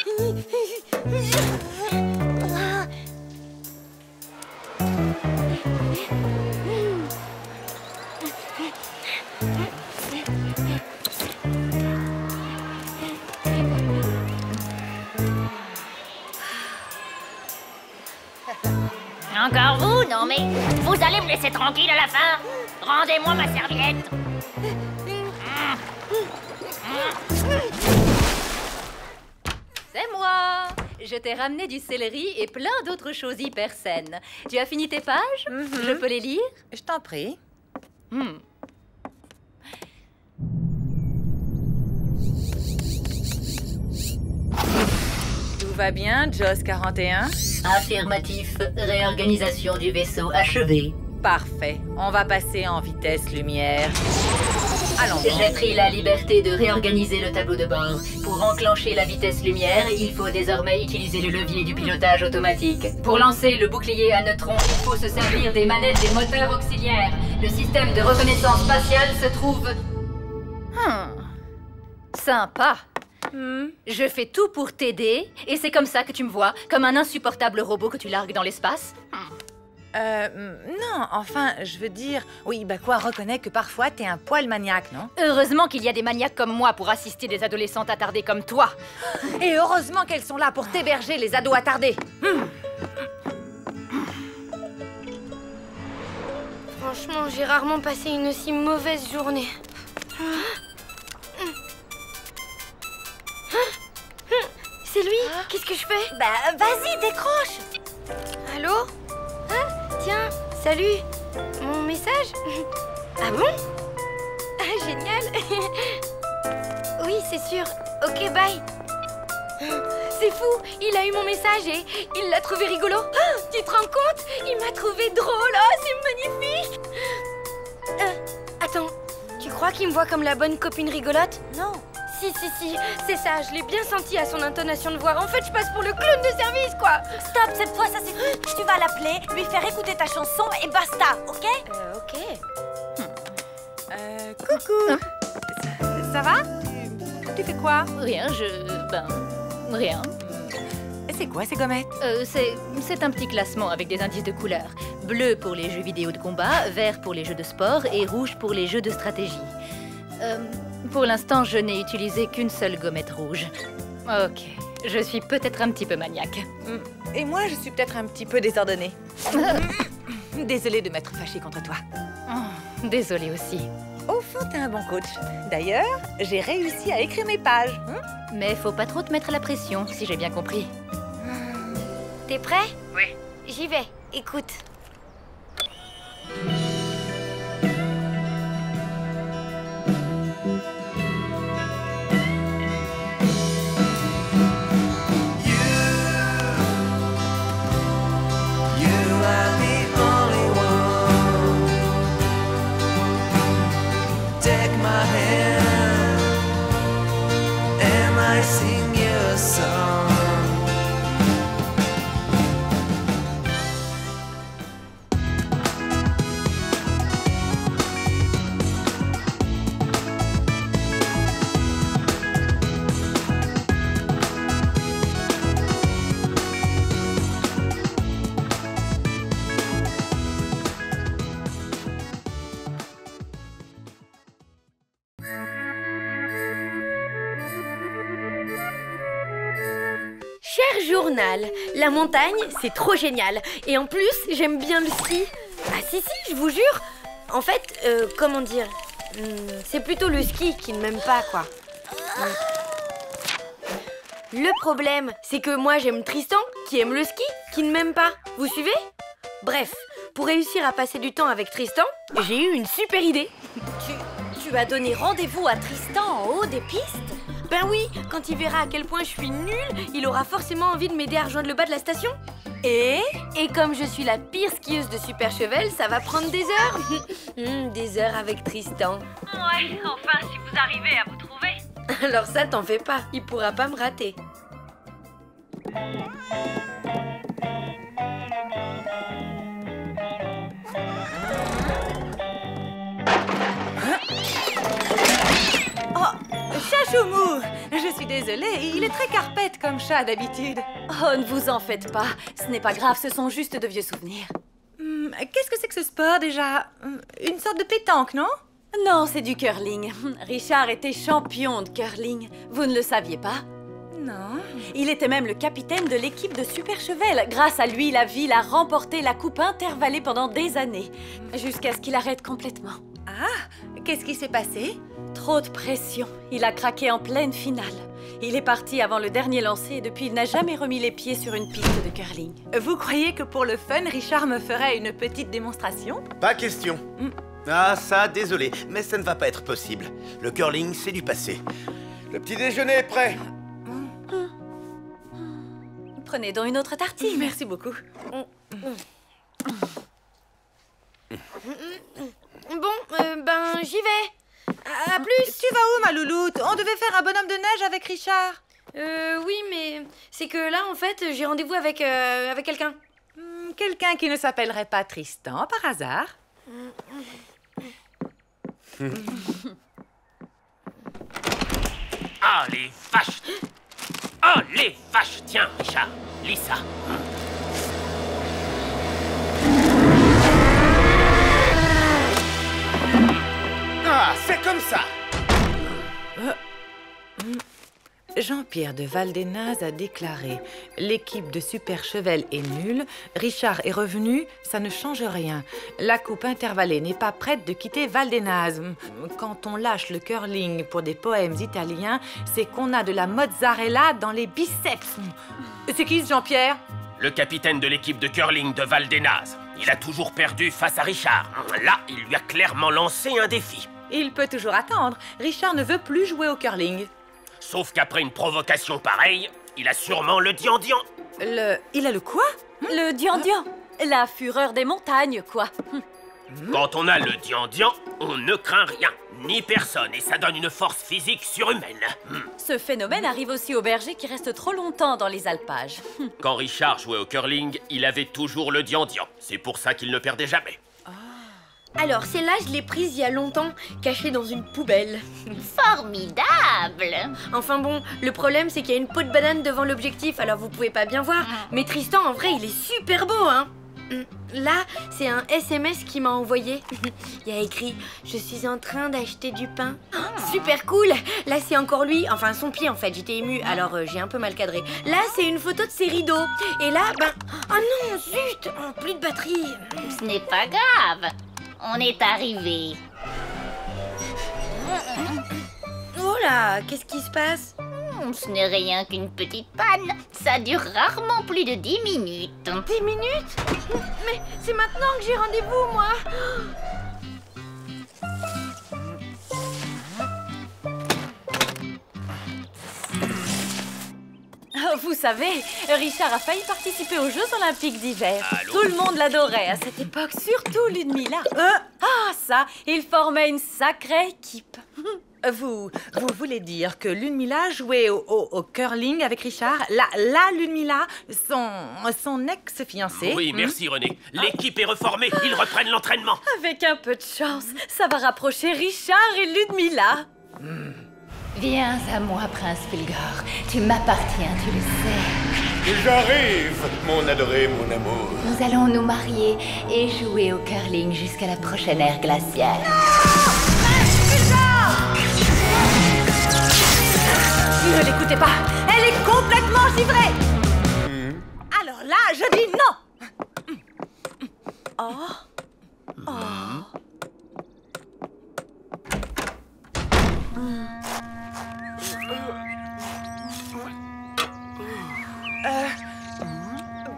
Encore vous? Non mais, vous allez me laisser tranquille à la fin? Rendez-moi ma serviette. C'est moi. Je t'ai ramené du céleri et plein d'autres choses hyper saines. Tu as fini tes pages? Je peux les lire? Je t'en prie. Tout va bien, Joss 41? Affirmatif. Réorganisation du vaisseau achevée. Parfait. On va passer en vitesse lumière. Allons. J'ai pris la liberté de réorganiser le tableau de bord. Pour enclencher la vitesse lumière, il faut désormais utiliser le levier du pilotage automatique. Pour lancer le bouclier à neutrons, il faut se servir des manettes des moteurs auxiliaires. Le système de reconnaissance spatiale se trouve... Sympa. Je fais tout pour t'aider, et c'est comme ça que tu me vois, comme un insupportable robot que tu largues dans l'espace. Non, enfin, je veux dire... Oui, bah quoi, reconnais que parfois t'es un poil maniaque, non? Heureusement qu'il y a des maniaques comme moi pour assister des adolescentes attardées comme toi. Et heureusement qu'elles sont là pour t'héberger, les ados attardés. Franchement, j'ai rarement passé une aussi mauvaise journée. C'est lui? Qu'est-ce que je fais? Bah, vas-y, décroche. Allô? Tiens, salut. Mon message? Ah bon? Ah, génial. Oui, c'est sûr. Ok, bye. C'est fou, il a eu mon message et il l'a trouvé rigolo. Tu te rends compte? Il m'a trouvé drôle. Oh, c'est magnifique. Attends, tu crois qu'il me voit comme la bonne copine rigolote? Non. Si, c'est ça, je l'ai bien senti à son intonation de voix. En fait, je passe pour le clown de service, quoi. Stop, cette fois, ça suffit. Tu vas l'appeler, lui faire écouter ta chanson et basta, ok? Ok. Coucou. Ça va? Tu fais quoi? Rien, rien. C'est quoi ces gommettes? C'est un petit classement avec des indices de couleurs. Bleu pour les jeux vidéo de combat, vert pour les jeux de sport et rouge pour les jeux de stratégie. Pour l'instant, je n'ai utilisé qu'une seule gommette rouge. Ok, je suis peut-être un petit peu maniaque. Et moi, je suis peut-être un petit peu désordonnée. Désolée de m'être fâchée contre toi. Désolée aussi. Au fond, t'es un bon coach. D'ailleurs, j'ai réussi à écrire mes pages. Mais faut pas trop te mettre la pression, si j'ai bien compris. T'es prêt? Oui. J'y vais. Écoute. Cher journal, la montagne, c'est trop génial. Et en plus, j'aime bien le ski. Ah si, je vous jure. En fait, comment dire, c'est plutôt le ski qui ne m'aime pas, quoi. Le problème, c'est que moi, j'aime Tristan, qui aime le ski, qui ne m'aime pas. Vous suivez? Bref, pour réussir à passer du temps avec Tristan, j'ai eu une super idée. Tu as donné rendez-vous à Tristan en haut des pistes? Ben oui, quand il verra à quel point je suis nulle, il aura forcément envie de m'aider à rejoindre le bas de la station. Et comme je suis la pire skieuse de Super Chevel, ça va prendre des heures. Des heures avec Tristan. Ouais, enfin, si vous arrivez à vous trouver. Alors ça, t'en fais pas, il pourra pas me rater. Chachoumou, je suis désolée, il est très carpette comme chat d'habitude. Oh, ne vous en faites pas. Ce n'est pas grave, ce sont juste de vieux souvenirs. Qu'est-ce que c'est que ce sport déjà? Une sorte de pétanque, non? Non, c'est du curling. Richard était champion de curling. Vous ne le saviez pas? Non. Il était même le capitaine de l'équipe de Super Chevel. Grâce à lui, la ville a remporté la coupe intervallée pendant des années. Jusqu'à ce qu'il arrête complètement. Ah, qu'est-ce qui s'est passé? Trop de pression. Il a craqué en pleine finale. Il est parti avant le dernier lancer et depuis, il n'a jamais remis les pieds sur une piste de curling. Vous croyez que pour le fun, Richard me ferait une petite démonstration? Pas question. Ah, ça, désolé, mais ça ne va pas être possible. Le curling, c'est du passé. Le petit déjeuner est prêt. Prenez donc une autre tartine. Merci beaucoup. Bon, ben, j'y vais. À plus. Tu vas où, ma louloute? On devait faire un bonhomme de neige avec Richard. Oui, mais c'est que là, en fait, j'ai rendez-vous avec quelqu'un. Quelqu'un qui ne s'appellerait pas Tristan, par hasard? Ah, les vaches! Ah, les vaches! Tiens, Richard, lis ça. Ah, c'est comme ça. Jean-Pierre de Valdenaz a déclaré « L'équipe de Super Chevel est nulle, Richard est revenu, ça ne change rien. La coupe intervallée n'est pas prête de quitter Valdenaz. Quand on lâche le curling pour des poèmes italiens, c'est qu'on a de la mozzarella dans les biceps. » C'est qui ce Jean-Pierre? Le capitaine de l'équipe de curling de Valdenaz. Il a toujours perdu face à Richard. Là, il lui a clairement lancé un défi. Il peut toujours attendre. Richard ne veut plus jouer au curling. Sauf qu'après une provocation pareille, il a sûrement le diandian. Il a le quoi? Le diandian. La fureur des montagnes, quoi. Quand on a le diandian, on ne craint rien, ni personne, et ça donne une force physique surhumaine. Ce phénomène arrive aussi aux bergers qui restent trop longtemps dans les alpages. Quand Richard jouait au curling, il avait toujours le diandian. C'est pour ça qu'il ne perdait jamais. Alors, celle-là, je l'ai prise il y a longtemps, cachée dans une poubelle. Formidable! Enfin bon, le problème, c'est qu'il y a une peau de banane devant l'objectif, alors vous pouvez pas bien voir. Mais Tristan, en vrai, il est super beau, hein. Là, c'est un SMS qu'il m'a envoyé. Il y a écrit « Je suis en train d'acheter du pain. » Super cool. Là, c'est encore lui, enfin son pied en fait, j'étais émue, alors j'ai un peu mal cadré. Là, c'est une photo de ses rideaux. Et là, oh non, zut, plus de batterie. Ce n'est pas grave. On est arrivé. Oh là, qu'est-ce qui se passe? Ce n'est rien qu'une petite panne. Ça dure rarement plus de 10 minutes. 10 minutes? Mais c'est maintenant que j'ai rendez-vous, moi. Vous savez, Richard a failli participer aux Jeux Olympiques d'hiver. Tout le monde l'adorait à cette époque, surtout Ludmilla. Ça, il formait une sacrée équipe. Vous voulez dire que Ludmilla jouait au curling avec Richard? La Ludmilla, son ex-fiancée? Oui, merci René. L'équipe est reformée, ils reprennent l'entraînement. Avec un peu de chance, ça va rapprocher Richard et Ludmilla. Viens à moi, Prince Filgor. Tu m'appartiens, tu le sais. J'arrive, mon adoré, mon amour. Nous allons nous marier et jouer au curling jusqu'à la prochaine ère glaciale. Ne l'écoutez pas, elle est complètement givrée. Alors là, je dis non.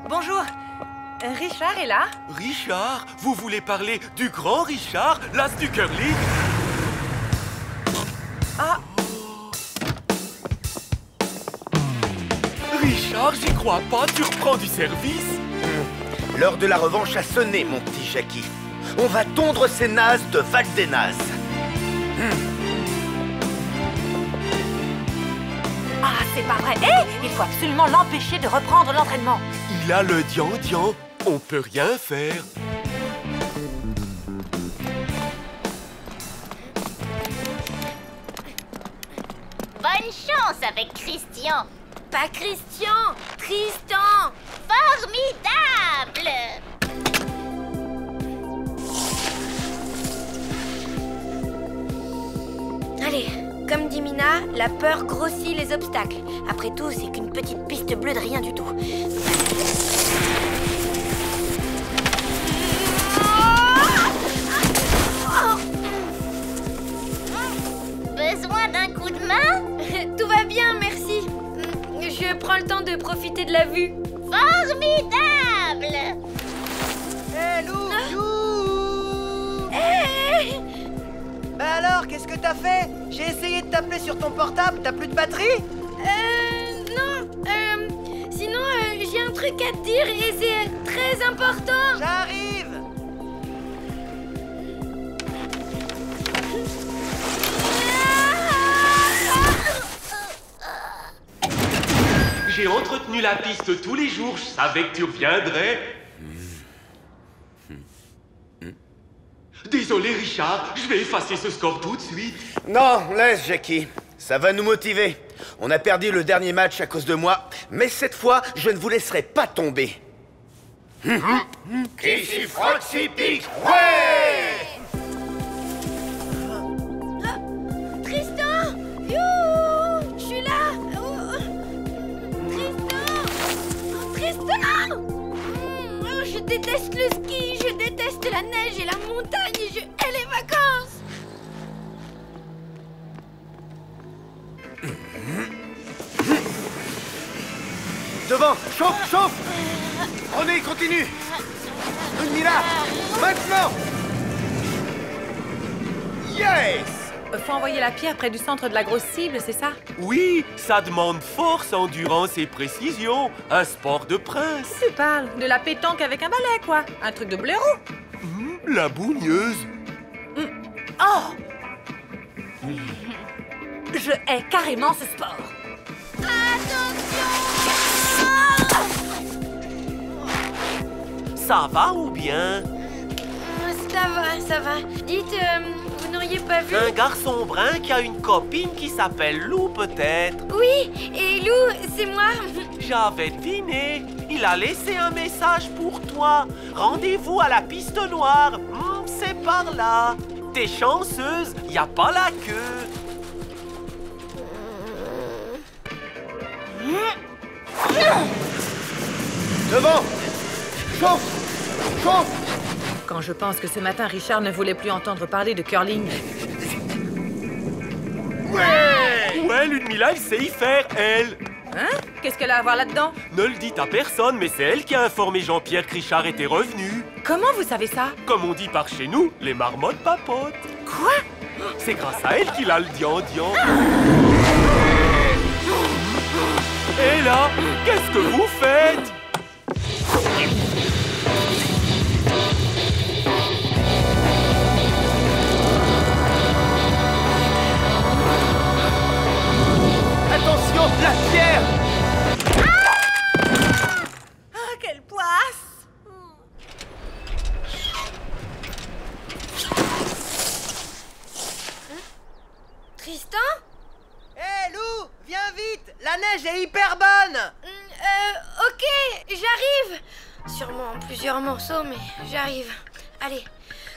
Bonjour, Richard est là? Richard? Vous voulez parler du grand Richard, l'as du curling? Richard, j'y crois pas, tu reprends du service? L'heure de la revanche a sonné, mon petit Jackie. On va tondre ces nazes de Valdenaz. C'est pas vrai. Il faut absolument l'empêcher de reprendre l'entraînement. Il a le diandian, on peut rien faire. Bonne chance avec Christian. Pas Christian, Tristan. Formidable! Allez, comme dit Mina, la peur grossit les obstacles. Après tout, c'est qu'une petite piste bleue de rien du tout. Besoin d'un coup de main? Tout va bien, merci. Je prends le temps de profiter de la vue. Formidable! Hé, Lou! Bah alors, qu'est-ce que t'as fait? J'ai essayé de t'appeler sur ton portable, t'as plus de batterie? Non. Sinon, j'ai un truc à te dire et c'est très important. J'arrive! J'ai entretenu la piste tous les jours, je savais que tu reviendrais. Désolé Richard, je vais effacer ce score tout de suite. Non, laisse Jackie. Ça va nous motiver. On a perdu le dernier match à cause de moi, mais cette fois, je ne vous laisserai pas tomber. Ici Froxy Pix, ouais! Tristan! Youhou! Je suis là! Tristan! Je déteste le ski, je déteste la neige et la montagne et je hais les vacances! Devant, chauffe, chauffe! Prenez, continue! Ludmilla, maintenant! Yes! Faut envoyer la pierre près du centre de la grosse cible, c'est ça? Oui, ça demande force, endurance et précision. Un sport de prince. Tu parles de la pétanque avec un balai, quoi. Un truc de blaireau. La bougneuse. Oh! Je hais carrément ce sport. Ça va ou bien? Ça va, ça va. Dites, vous n'auriez pas vu... Un garçon brun qui a une copine qui s'appelle Lou, peut-être? Oui, et Lou, c'est moi. J'avais deviné. Il a laissé un message pour toi. Rendez-vous à la piste noire. C'est par là. T'es chanceuse, y a pas la queue. Devant! Chauffe! Chauffe! Quand je pense que ce matin, Richard ne voulait plus entendre parler de curling. Ouais, Ludmilla, elle sait y faire, elle. Hein? Qu'est-ce qu'elle a à voir là-dedans? Ne le dites à personne, mais c'est elle qui a informé Jean-Pierre que Richard était revenu. Comment vous savez ça? Comme on dit par chez nous, les marmottes papotent. Quoi? C'est grâce à elle qu'il a le dian-dian. Et là, qu'est-ce que vous faites? Attention, la pierre! Ah, quelle poisse! Tristan? Hé, Lou, viens vite! La neige est hyper bonne! Ok, j'arrive. Sûrement en plusieurs morceaux, mais j'arrive. Allez,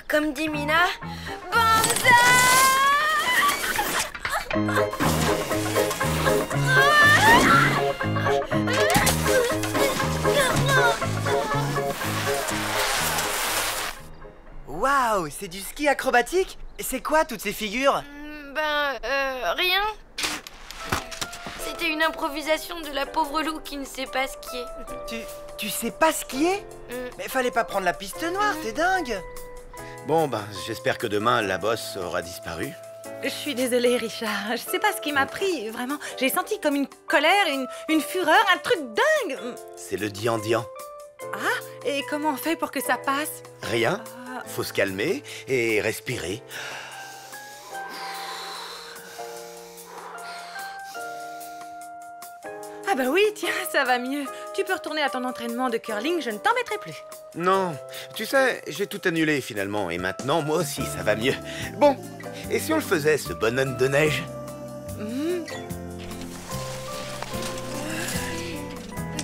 comme dit Mina, Waouh, c'est du ski acrobatique? C'est quoi toutes ces figures? Rien. C'était une improvisation de la pauvre Lou qui ne sait pas skier. Tu sais pas skier? Mais fallait pas prendre la piste noire, t'es dingue! Bon, ben, j'espère que demain, la bosse aura disparu. Je suis désolée, Richard. Je sais pas ce qui m'a pris, vraiment. J'ai senti comme une colère, une fureur, un truc dingue. C'est le dian-dian. Ah, et comment on fait pour que ça passe? Rien. Faut se calmer et respirer. Ah bah oui, tiens, ça va mieux. Tu peux retourner à ton entraînement de curling, je ne t'embêterai plus. Non, tu sais, j'ai tout annulé finalement, et maintenant, moi aussi, ça va mieux. Bon, et si on le faisait, ce bonhomme de neige?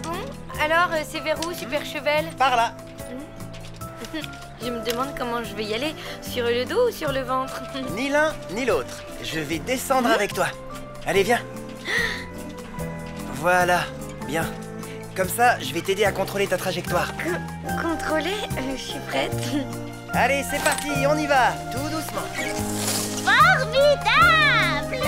Bon, alors, c'est vers où, Super Cheval? Par là. Je me demande comment je vais y aller. Sur le dos ou sur le ventre? Ni l'un, ni l'autre. Je vais descendre avec toi. Allez, viens. Voilà, bien. Comme ça, je vais t'aider à contrôler ta trajectoire. Contrôler? Je suis prête. Allez, c'est parti, on y va, tout doucement. Formidable!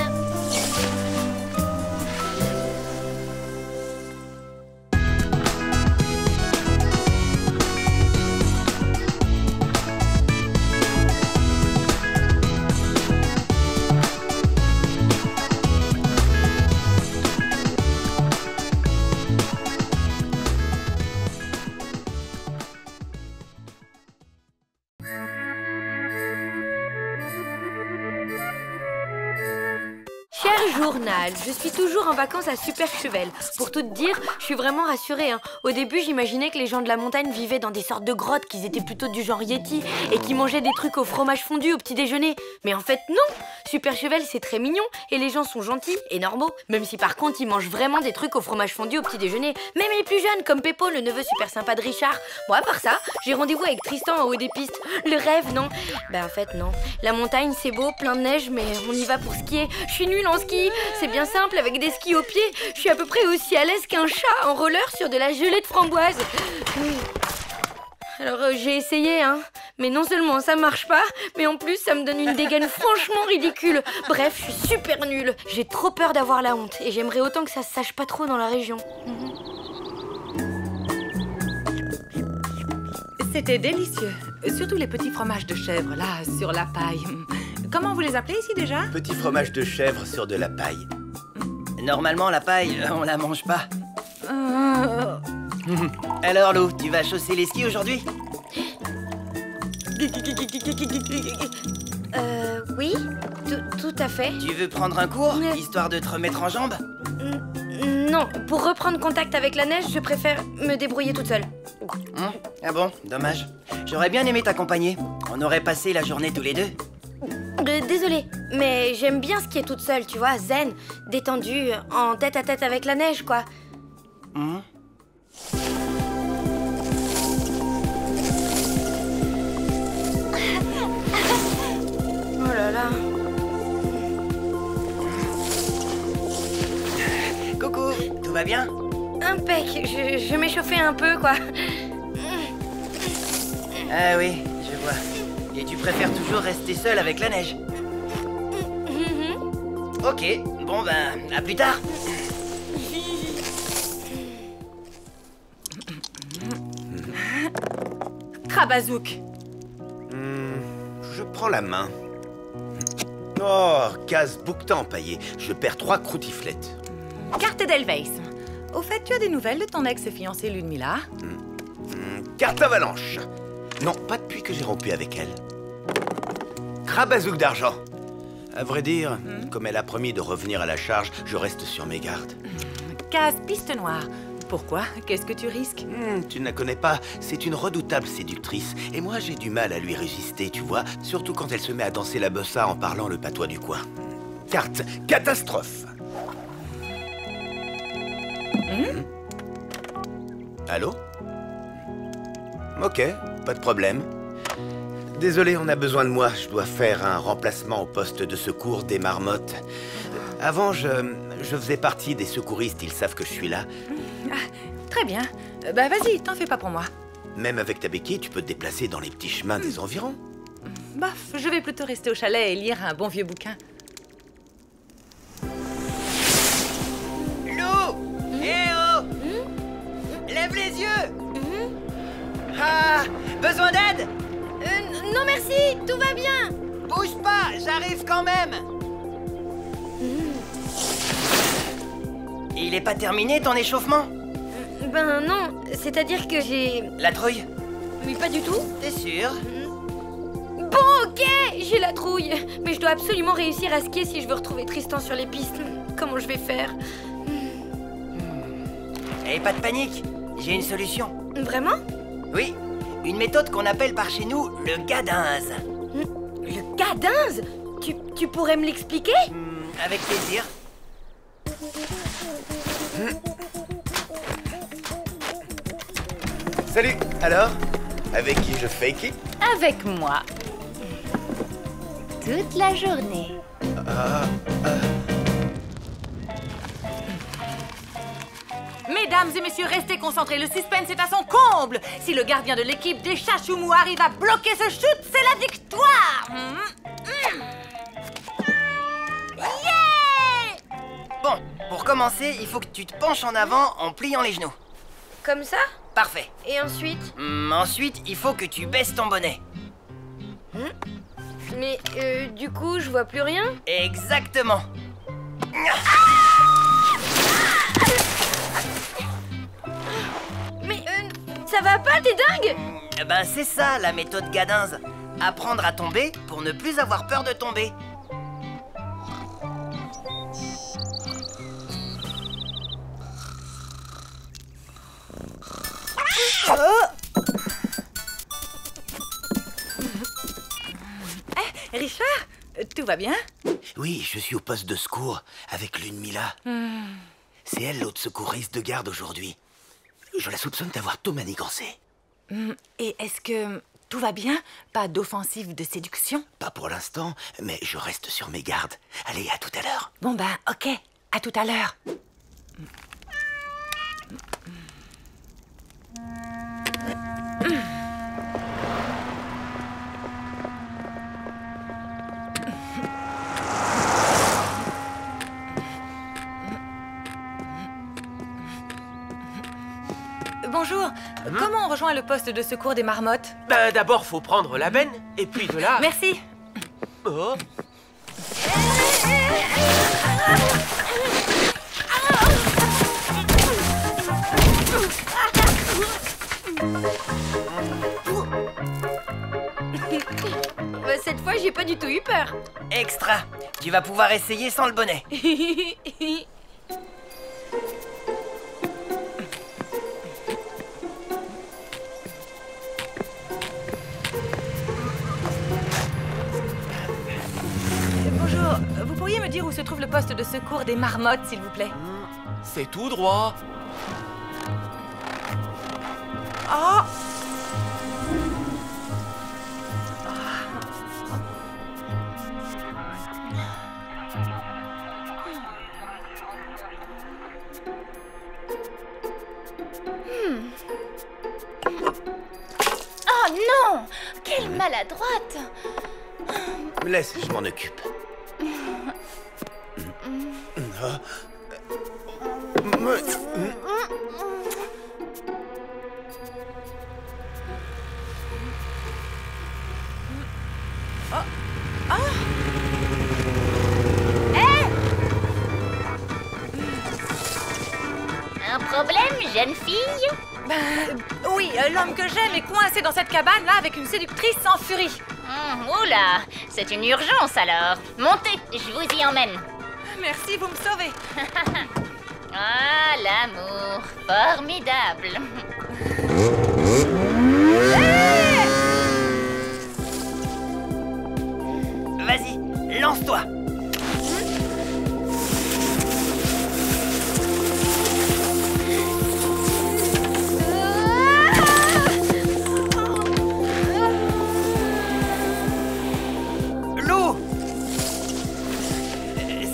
Journal, je suis toujours en vacances à Super Cheval. Pour tout te dire, je suis vraiment rassurée. Au début, j'imaginais que les gens de la montagne vivaient dans des sortes de grottes, qu'ils étaient plutôt du genre Yeti et qui mangeaient des trucs au fromage fondu au petit déjeuner. Mais en fait, non! Super Cheval, c'est très mignon et les gens sont gentils et normaux. Même si par contre, ils mangent vraiment des trucs au fromage fondu au petit déjeuner. Même les plus jeunes, comme Peppo, le neveu super sympa de Richard. Bon, à part ça, j'ai rendez-vous avec Tristan en haut des pistes. Le rêve, non? En fait, non. La montagne, c'est beau, plein de neige, mais on y va pour skier. Je suis nulle en ski ski. C'est bien simple, avec des skis aux pieds. Je suis à peu près aussi à l'aise qu'un chat en roller sur de la gelée de framboise. Alors j'ai essayé, hein. Mais non seulement ça marche pas, mais en plus ça me donne une dégaine franchement ridicule. Bref, je suis super nulle. J'ai trop peur d'avoir la honte. Et j'aimerais autant que ça se sache pas trop dans la région. C'était délicieux. Surtout les petits fromages de chèvre, là, sur la paille. Comment vous les appelez ici déjà? Petit fromage de chèvre sur de la paille. Normalement, la paille, on la mange pas. Alors, Lou, tu vas chausser les skis aujourd'hui? Oui, tout à fait. Tu veux prendre un cours, histoire de te remettre en jambes? Non, pour reprendre contact avec la neige, je préfère me débrouiller toute seule. Ah bon, dommage. J'aurais bien aimé t'accompagner. On aurait passé la journée tous les deux. Désolée, mais j'aime bien skier toute seule, tu vois, zen, détendue, en tête à tête avec la neige, quoi. Oh là là. Coucou, tout va bien? Impec, je m'échauffais un peu, quoi. Ah oui, je vois. Et tu préfères toujours rester seule avec la neige? Ok, bon ben, à plus tard. Krabazouk. Je prends la main. Oh, case bouquetin empaillé. Je perds 3 croutiflettes. Carte d'Elveis. Au fait, tu as des nouvelles de ton ex-fiancée Ludmilla? Carte avalanche. Non, pas depuis que j'ai rompu avec elle. Krabazouk d'argent. À vrai dire, comme elle a promis de revenir à la charge, je reste sur mes gardes. Case piste noire. Pourquoi? Qu'est-ce que tu risques? Tu ne la connais pas, c'est une redoutable séductrice. Et moi, j'ai du mal à lui résister, tu vois. Surtout quand elle se met à danser la bossa en parlant le patois du coin. Carte catastrophe. Allô? Ok, pas de problème. Désolé, on a besoin de moi. Je dois faire un remplacement au poste de secours des marmottes. Avant, je faisais partie des secouristes. Ils savent que je suis là. Très bien. Bah vas-y, t'en fais pas pour moi. Même avec ta béquille, tu peux te déplacer dans les petits chemins des environs. Bof, je vais plutôt rester au chalet et lire un bon vieux bouquin. Lou! Eh oh! Lève les yeux! Ah! Besoin d'aide? Non merci, tout va bien. Bouge pas, j'arrive quand même. Il est pas terminé ton échauffement? Ben non, c'est-à-dire que j'ai... La trouille? Oui, pas du tout. T'es sûr? Bon, ok, j'ai la trouille. Mais je dois absolument réussir à skier si je veux retrouver Tristan sur les pistes. Comment je vais faire? Et pas de panique, j'ai une solution. Vraiment? Oui, une méthode qu'on appelle par chez nous le gadinze. Le gadinze? Tu pourrais me l'expliquer? Avec plaisir. Salut. Alors, avec qui je fake it? Avec moi. Toute la journée. Mesdames et messieurs, restez concentrés. Le suspense est à son comble. Si le gardien de l'équipe des Chachoumous arrive à bloquer ce shoot, c'est la victoire. Yeah! Bon, pour commencer, il faut que tu te penches en avant en pliant les genoux. Comme ça? Parfait. Et ensuite? Ensuite, il faut que tu baisses ton bonnet. Mais du coup, je vois plus rien? Exactement. Mais ça va pas, t'es dingue? Ben c'est ça la méthode gadinze. Apprendre à tomber pour ne plus avoir peur de tomber. Richard, tout va bien? Oui, je suis au poste de secours avec Ludmilla. C'est elle l'autre secouriste de garde aujourd'hui. Je la soupçonne d'avoir tout manigancé. Et est-ce que Tout va bien? Pas d'offensive de séduction? Pas pour l'instant, mais je reste sur mes gardes. Allez, à tout à l'heure. Bon ben, ok. À tout à l'heure. Bonjour. Comment on rejoint le poste de secours des marmottes? Ben, d'abord, faut prendre la benne, et puis de là... Merci. Oh. Cette fois, j'ai pas du tout eu peur. Extra. Tu vas pouvoir essayer sans le bonnet. Bonjour. Vous pourriez me dire où se trouve le poste de secours des marmottes, s'il vous plaît? C'est tout droit. Oh! Oh non! Quelle maladroite! Laisse, je m'en occupe. Un problème, jeune fille? Oui, l'homme que j'aime est coincé dans cette cabane-là avec une séductrice en furie. Oula, c'est une urgence alors. Montez, je vous y emmène. Merci, vous me sauvez. Ah, l'amour, formidable. Vas-y, lance-toi.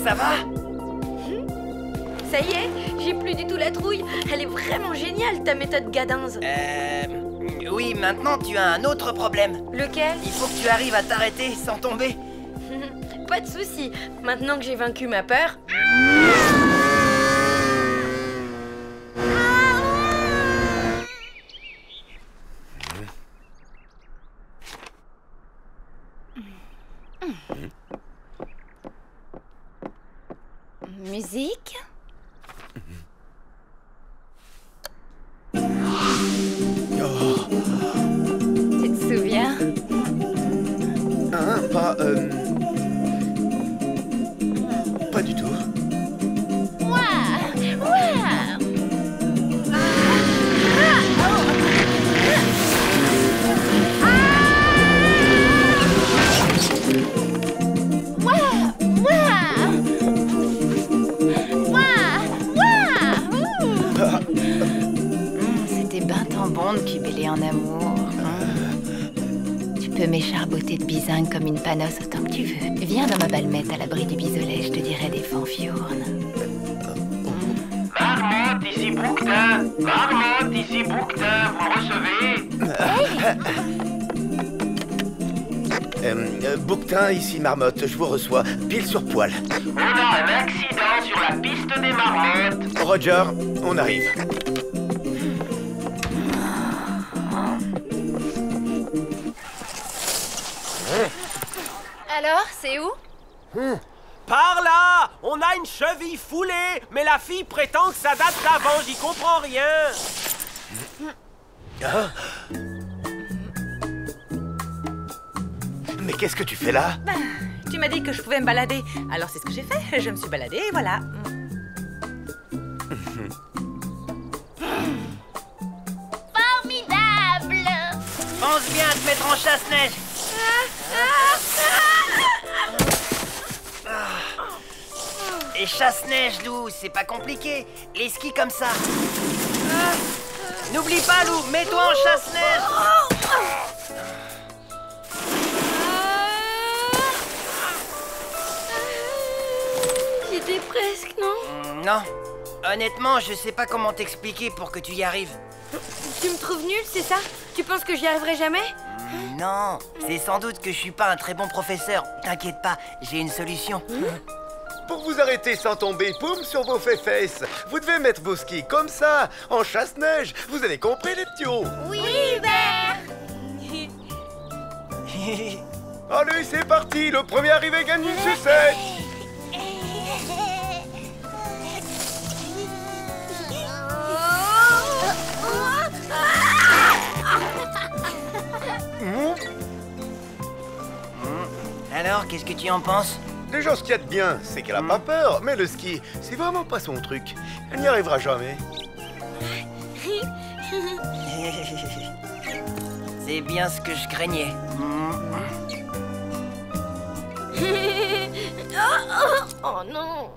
Ça va? Ça y est, j'ai plus du tout la trouille. Elle est vraiment géniale, ta méthode Gadinz. Oui, maintenant tu as un autre problème. Lequel? Il faut que tu arrives à t'arrêter sans tomber. Pas de souci. Maintenant que j'ai vaincu ma peur... Musique? Tu te souviens? Pas du tout. C'était ben tant bon de cubeler en amour. Tu peux m'écharboter de bizingue comme une panosse autant que tu veux. Viens dans ma balmette à l'abri du bisolet, je te dirai des fanfiournes. Marmotte, ici Bouquetin. Marmotte, ici Bouquetin. Vous me recevez? Bouquetin, ici Marmotte, je vous reçois, pile sur poil. On a un accident sur la piste des marmottes. Roger, on arrive. Alors, c'est où? Par là! On a une cheville foulée, mais la fille prétend que ça date d'avant, j'y comprends rien. Mais qu'est-ce que tu fais là? Tu m'as dit que je pouvais me balader, alors c'est ce que j'ai fait. Je me suis baladée et voilà. Formidable! Pense bien à te mettre en chasse-neige. Et chasse-neige, Lou, c'est pas compliqué. Les skis comme ça. N'oublie pas, Lou, mets-toi en chasse-neige. presque, non? Non. Honnêtement, je sais pas comment t'expliquer pour que tu y arrives. Tu me trouves nulle, c'est ça? Tu penses que j'y arriverai jamais? Non, c'est sans doute que je suis pas un très bon professeur. T'inquiète pas, j'ai une solution. Pour vous arrêter sans tomber, poum, sur vos fesses, vous devez mettre vos skis comme ça, en chasse-neige. Vous avez compris, les ptios? Oui, Hubert. Allez, c'est parti. Le premier arrivé gagne une sucette. Alors, qu'est-ce que tu en penses? Déjà, ce qu'il y a de bien, c'est qu'elle a pas peur. Mais le ski, c'est vraiment pas son truc. Elle n'y arrivera jamais. C'est bien ce que je craignais. Oh non.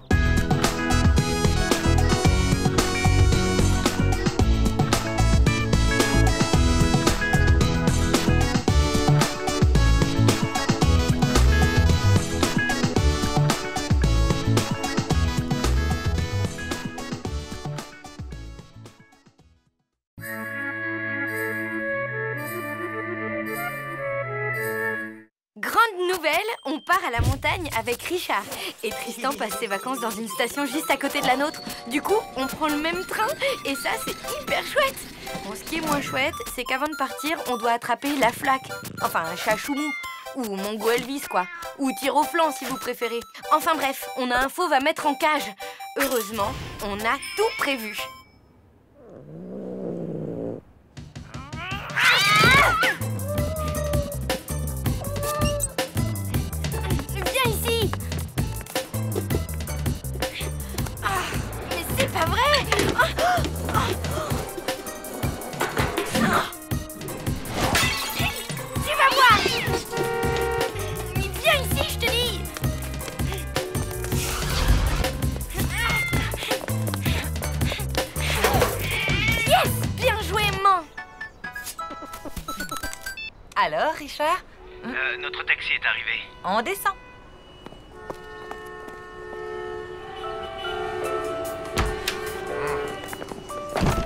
Grande nouvelle, on part à la montagne avec Richard. Et Tristan passe ses vacances dans une station juste à côté de la nôtre. Du coup, on prend le même train et ça, c'est hyper chouette. Bon, ce qui est moins chouette, c'est qu'avant de partir, on doit attraper la flaque. Enfin, un Chachoumou. Ou Mongo Elvis, quoi. Ou tir au flanc, si vous préférez. Enfin bref, on a un fauve à mettre en cage. Heureusement, on a tout prévu. Viens ici. Mais c'est pas vrai. Tu vas voir. Viens ici, je te dis. Yes, bien joué, man. Alors, Richard? Notre taxi est arrivé. On descend.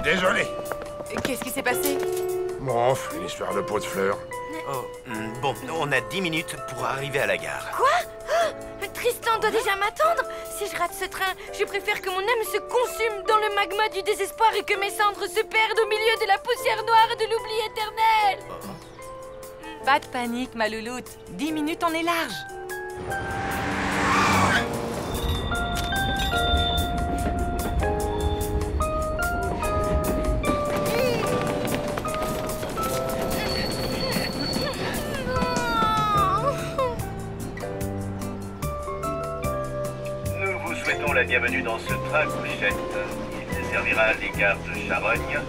Désolé. Qu'est-ce qui s'est passé? Bon, une histoire de pot de fleurs. Oh, bon, on a 10 minutes pour arriver à la gare. Quoi? Tristan doit déjà m'attendre. Si je rate ce train, je préfère que mon âme se consume dans le magma du désespoir et que mes cendres se perdent au milieu de la poussière noire de l'oubli éternel. Pas de panique, ma louloute. 10 minutes, on est large. Nous vous souhaitons la bienvenue dans ce train couchette. Il desservira les gares de Charogne,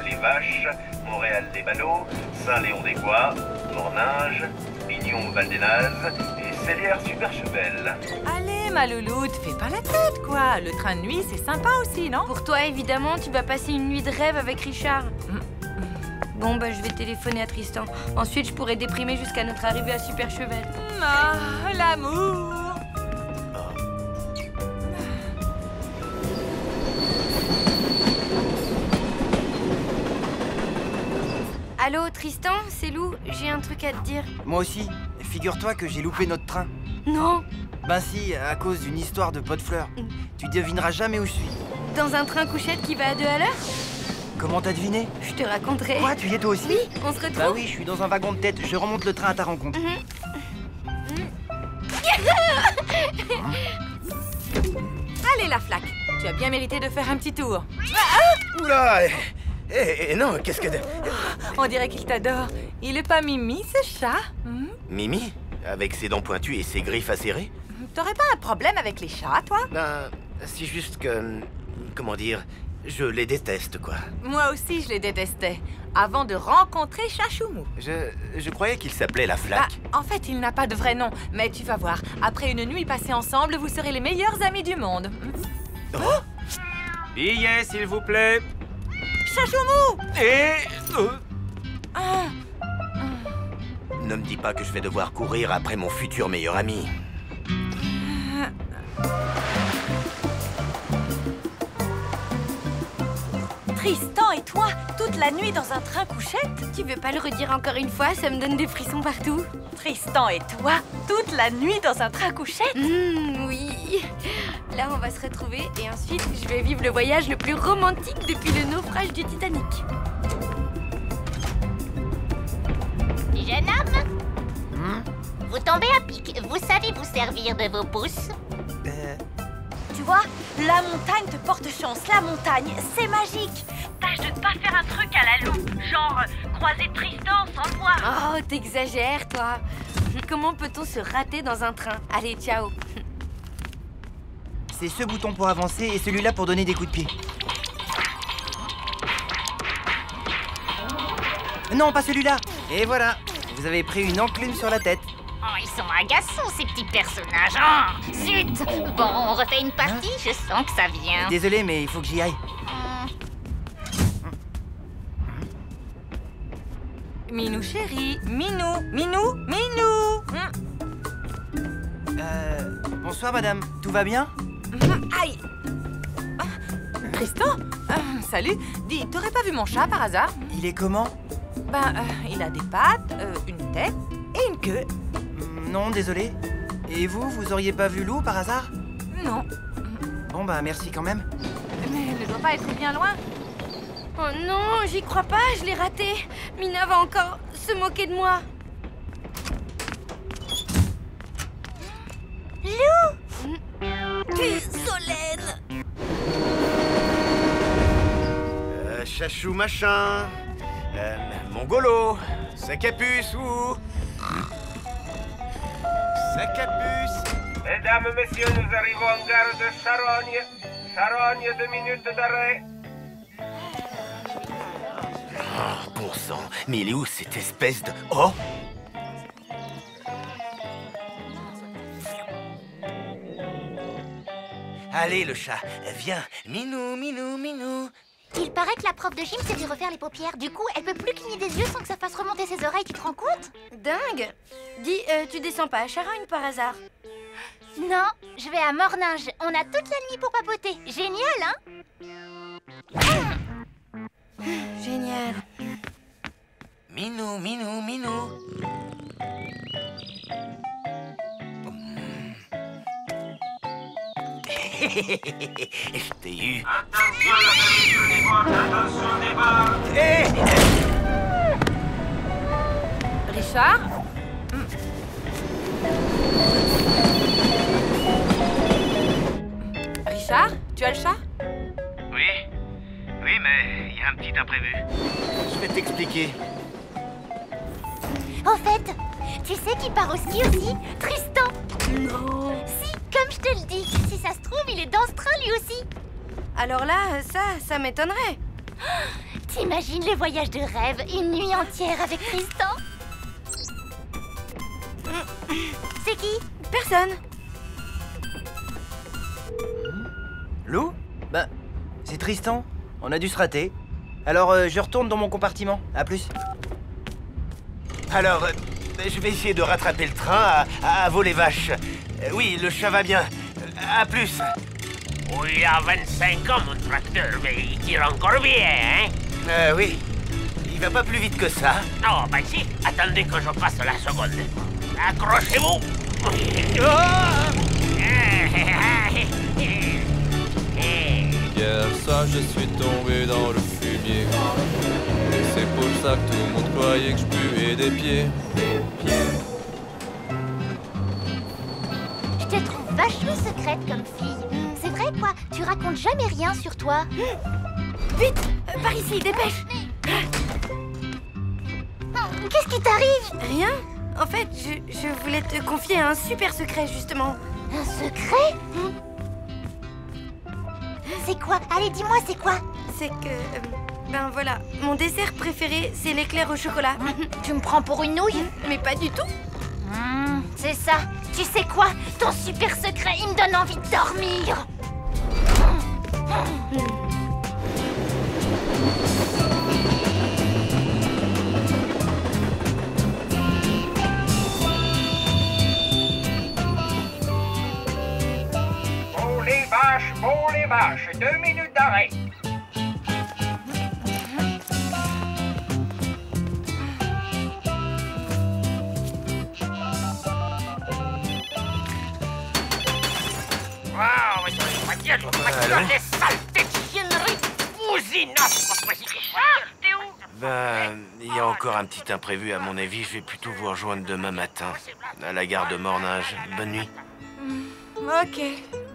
Les Vaches, Montréal-les-Ballots, Saint-Léon-des-Bois, Morninge, Bignon-Val-des-Naves et Célière-Superchevel. Allez, ma louloute, fais pas la tête, quoi. Le train de nuit, c'est sympa aussi, non? Pour toi, évidemment, tu vas passer une nuit de rêve avec Richard. Bon, bah, je vais téléphoner à Tristan. Ensuite, je pourrai déprimer jusqu'à notre arrivée à Superchevel. Ah, l'amour. Allô, Tristan, c'est Lou, j'ai un truc à te dire. Moi aussi. Figure-toi que j'ai loupé notre train. Non. Ben si, à cause d'une histoire de pot de fleurs. Tu devineras jamais où je suis. Dans un train couchette qui va à 2 à l'heure? Comment t'as deviné? Je te raconterai. Quoi, tu y es toi aussi? Oui, on se retrouve. Bah oui, je suis dans un wagon de tête. Je remonte le train à ta rencontre. Allez, la flaque. Tu as bien mérité de faire un petit tour. Oula! Non, qu'est-ce que... On dirait qu'il t'adore. Il est pas Mimi, ce chat? Mimi? Avec ses dents pointues et ses griffes acérées? T'aurais pas un problème avec les chats, toi? Ben, c'est juste que... Comment dire? Je les déteste, quoi. Moi aussi, je les détestais. Avant de rencontrer Chachoumou. Je croyais qu'il s'appelait la flaque. Bah, en fait, il n'a pas de vrai nom. Mais tu vas voir, après une nuit passée ensemble, vous serez les meilleurs amis du monde. Billet, s'il vous plaît. Chachoumou! Et... Ne me dis pas que je vais devoir courir après mon futur meilleur ami. Tristan et toi, toute la nuit dans un train couchette? Tu veux pas le redire encore une fois? Ça me donne des frissons partout. Tristan et toi, toute la nuit dans un train couchette? Oui. Là, on va se retrouver et ensuite, je vais vivre le voyage le plus romantique depuis le naufrage du Titanic. Jeune homme, vous tombez à pic. Vous savez vous servir de vos pouces? Tu vois, la montagne te porte chance. La montagne, c'est magique. Tâche de pas faire un truc à la loupe, genre croiser Tristan sans le voir. Oh, t'exagères, toi. Comment peut-on se rater dans un train? Allez, ciao. C'est ce bouton pour avancer et celui-là pour donner des coups de pied. Non, pas celui-là. Et voilà, vous avez pris une enclume sur la tête. Oh, ils sont agaçants, ces petits personnages. Oh, zut. Bon, on refait une partie, je sens que ça vient. Désolé, mais il faut que j'y aille. Minou chéri, Minou, Minou, Minou. Bonsoir madame, tout va bien? Aïe. Tristan, salut. Dis, t'aurais pas vu mon chat par hasard? Il est comment? Ben, il a des pattes, une tête et une queue. Non, désolé. Et vous auriez pas vu Lou par hasard? Non. Bon bah merci quand même. Mais elle ne doit pas être bien loin. Oh non, j'y crois pas, je l'ai raté. Mina va encore se moquer de moi. Lou! Solène! Chachou machin. Mongolo. Sac à puce ou... Sac à puce. Mesdames, messieurs, nous arrivons en gare de Charogne. Charogne, 2 minutes d'arrêt. Oh, bon sang. Mais il est où cette espèce de... Oh! Allez, le chat, viens. Minou, Minou, Minou. Il paraît que la prof de gym s'est fait refaire les paupières. Du coup, elle peut plus cligner des yeux sans que ça fasse remonter ses oreilles, tu te rends compte? Dingue! Dis, tu descends pas à Charogne par hasard? Non, je vais à Morninge. On a toute la nuit pour papoter. Génial, hein? Génial. Minou, Minou, Minou. Je t'ai eu. Attention des bords. Richard? Richard, tu as le chat? Oui, mais il y a un petit imprévu. Je vais t'expliquer. Au fait, tu sais qui part au ski aussi? Tristan! Non! Si, comme je te le dis. Si ça se trouve, il est dans ce train lui aussi. Alors là, ça m'étonnerait. T'imagines le voyage de rêve, une nuit entière avec Tristan? C'est qui? Personne. Lou? Bah, c'est Tristan. On a dû se rater. Alors, je retourne dans mon compartiment. À plus. Alors, je vais essayer de rattraper le train à voler vache. Oui, le chat va bien. À plus. Oh, il a 25 ans, mon tracteur, mais il tire encore bien, hein? Oui. Il va pas plus vite que ça. Oh, bah si. Attendez que je passe la seconde. Accrochez-vous. Hier soir je suis tombé dans le fumier. Et c'est pour ça que tout le monde croyait que je puais des pieds. Je te trouve vachement secrète comme fille. C'est vrai quoi, tu racontes jamais rien sur toi. Vite, par ici, dépêche. Qu'est-ce qui t'arrive? Rien. En fait, je voulais te confier un super secret, justement. Un secret? C'est quoi? Allez, dis-moi, c'est quoi? C'est que... ben voilà, mon dessert préféré, c'est l'éclair au chocolat. Tu me prends pour une nouille? Mais pas du tout. C'est ça. Tu sais quoi? Ton super secret, il me donne envie de dormir. Bon les vaches, 2 minutes d'arrêt. Ben, il y a encore un petit imprévu à mon avis. Je vais plutôt vous rejoindre demain matin, à la gare de Morninge. Bonne nuit. Ok.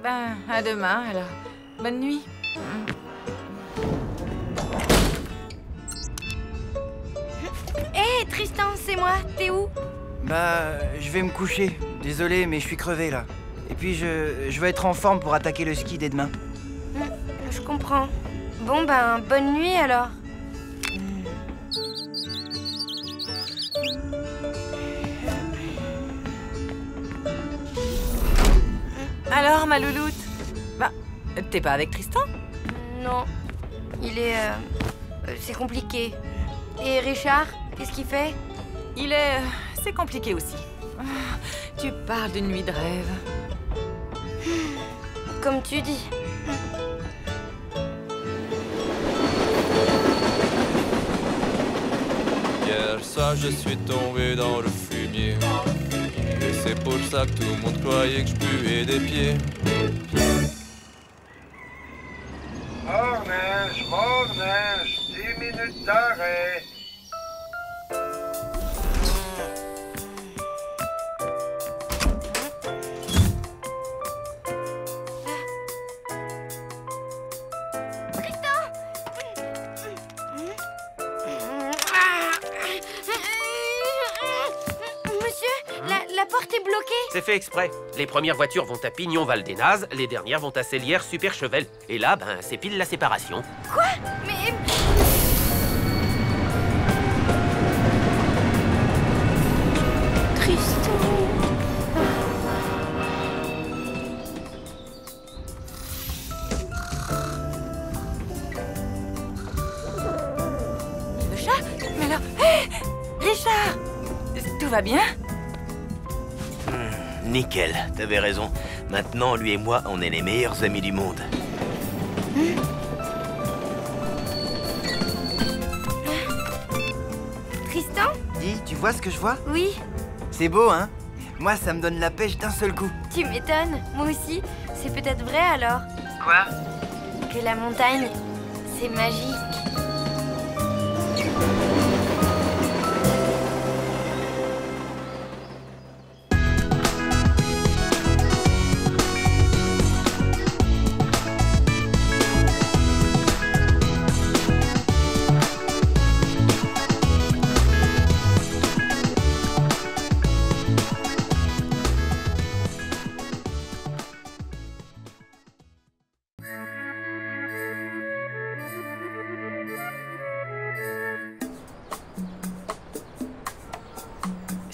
Ben, à demain, alors. Bonne nuit. Hé, Tristan, c'est moi. T'es où? Bah, je vais me coucher. Désolé, mais je suis crevé, là. Et puis, je veux être en forme pour attaquer le ski dès demain. Je comprends. Bon, ben, bonne nuit, alors. Alors, ma louloute? Bah, t'es pas avec Tristan? Non. Il est... c'est compliqué. Et Richard, qu'est-ce qu'il fait? Il est... c'est compliqué aussi. Tu parles d'une nuit de rêve. Comme tu dis. Hier soir je suis tombé dans le fumier. Et c'est pour ça que tout le monde croyait que je puais des pieds. Morninge, 10 minutes d'arrêt. La porte est bloquée. C'est fait exprès. Les premières voitures vont à Pignon-Val-des-Nazes, les dernières vont à Célière-Super-Chevel. Et là, ben, c'est pile la séparation. Quoi? Mais... Tristan... Le chat? Mais alors... Hé! Richard! Tout va bien? Nickel, t'avais raison. Maintenant, lui et moi, on est les meilleurs amis du monde. Tristan? Dis, tu vois ce que je vois? Oui. C'est beau, hein? Moi, ça me donne la pêche d'un seul coup. Tu m'étonnes. Moi aussi. C'est peut-être vrai, alors. Quoi? Que la montagne, c'est magique.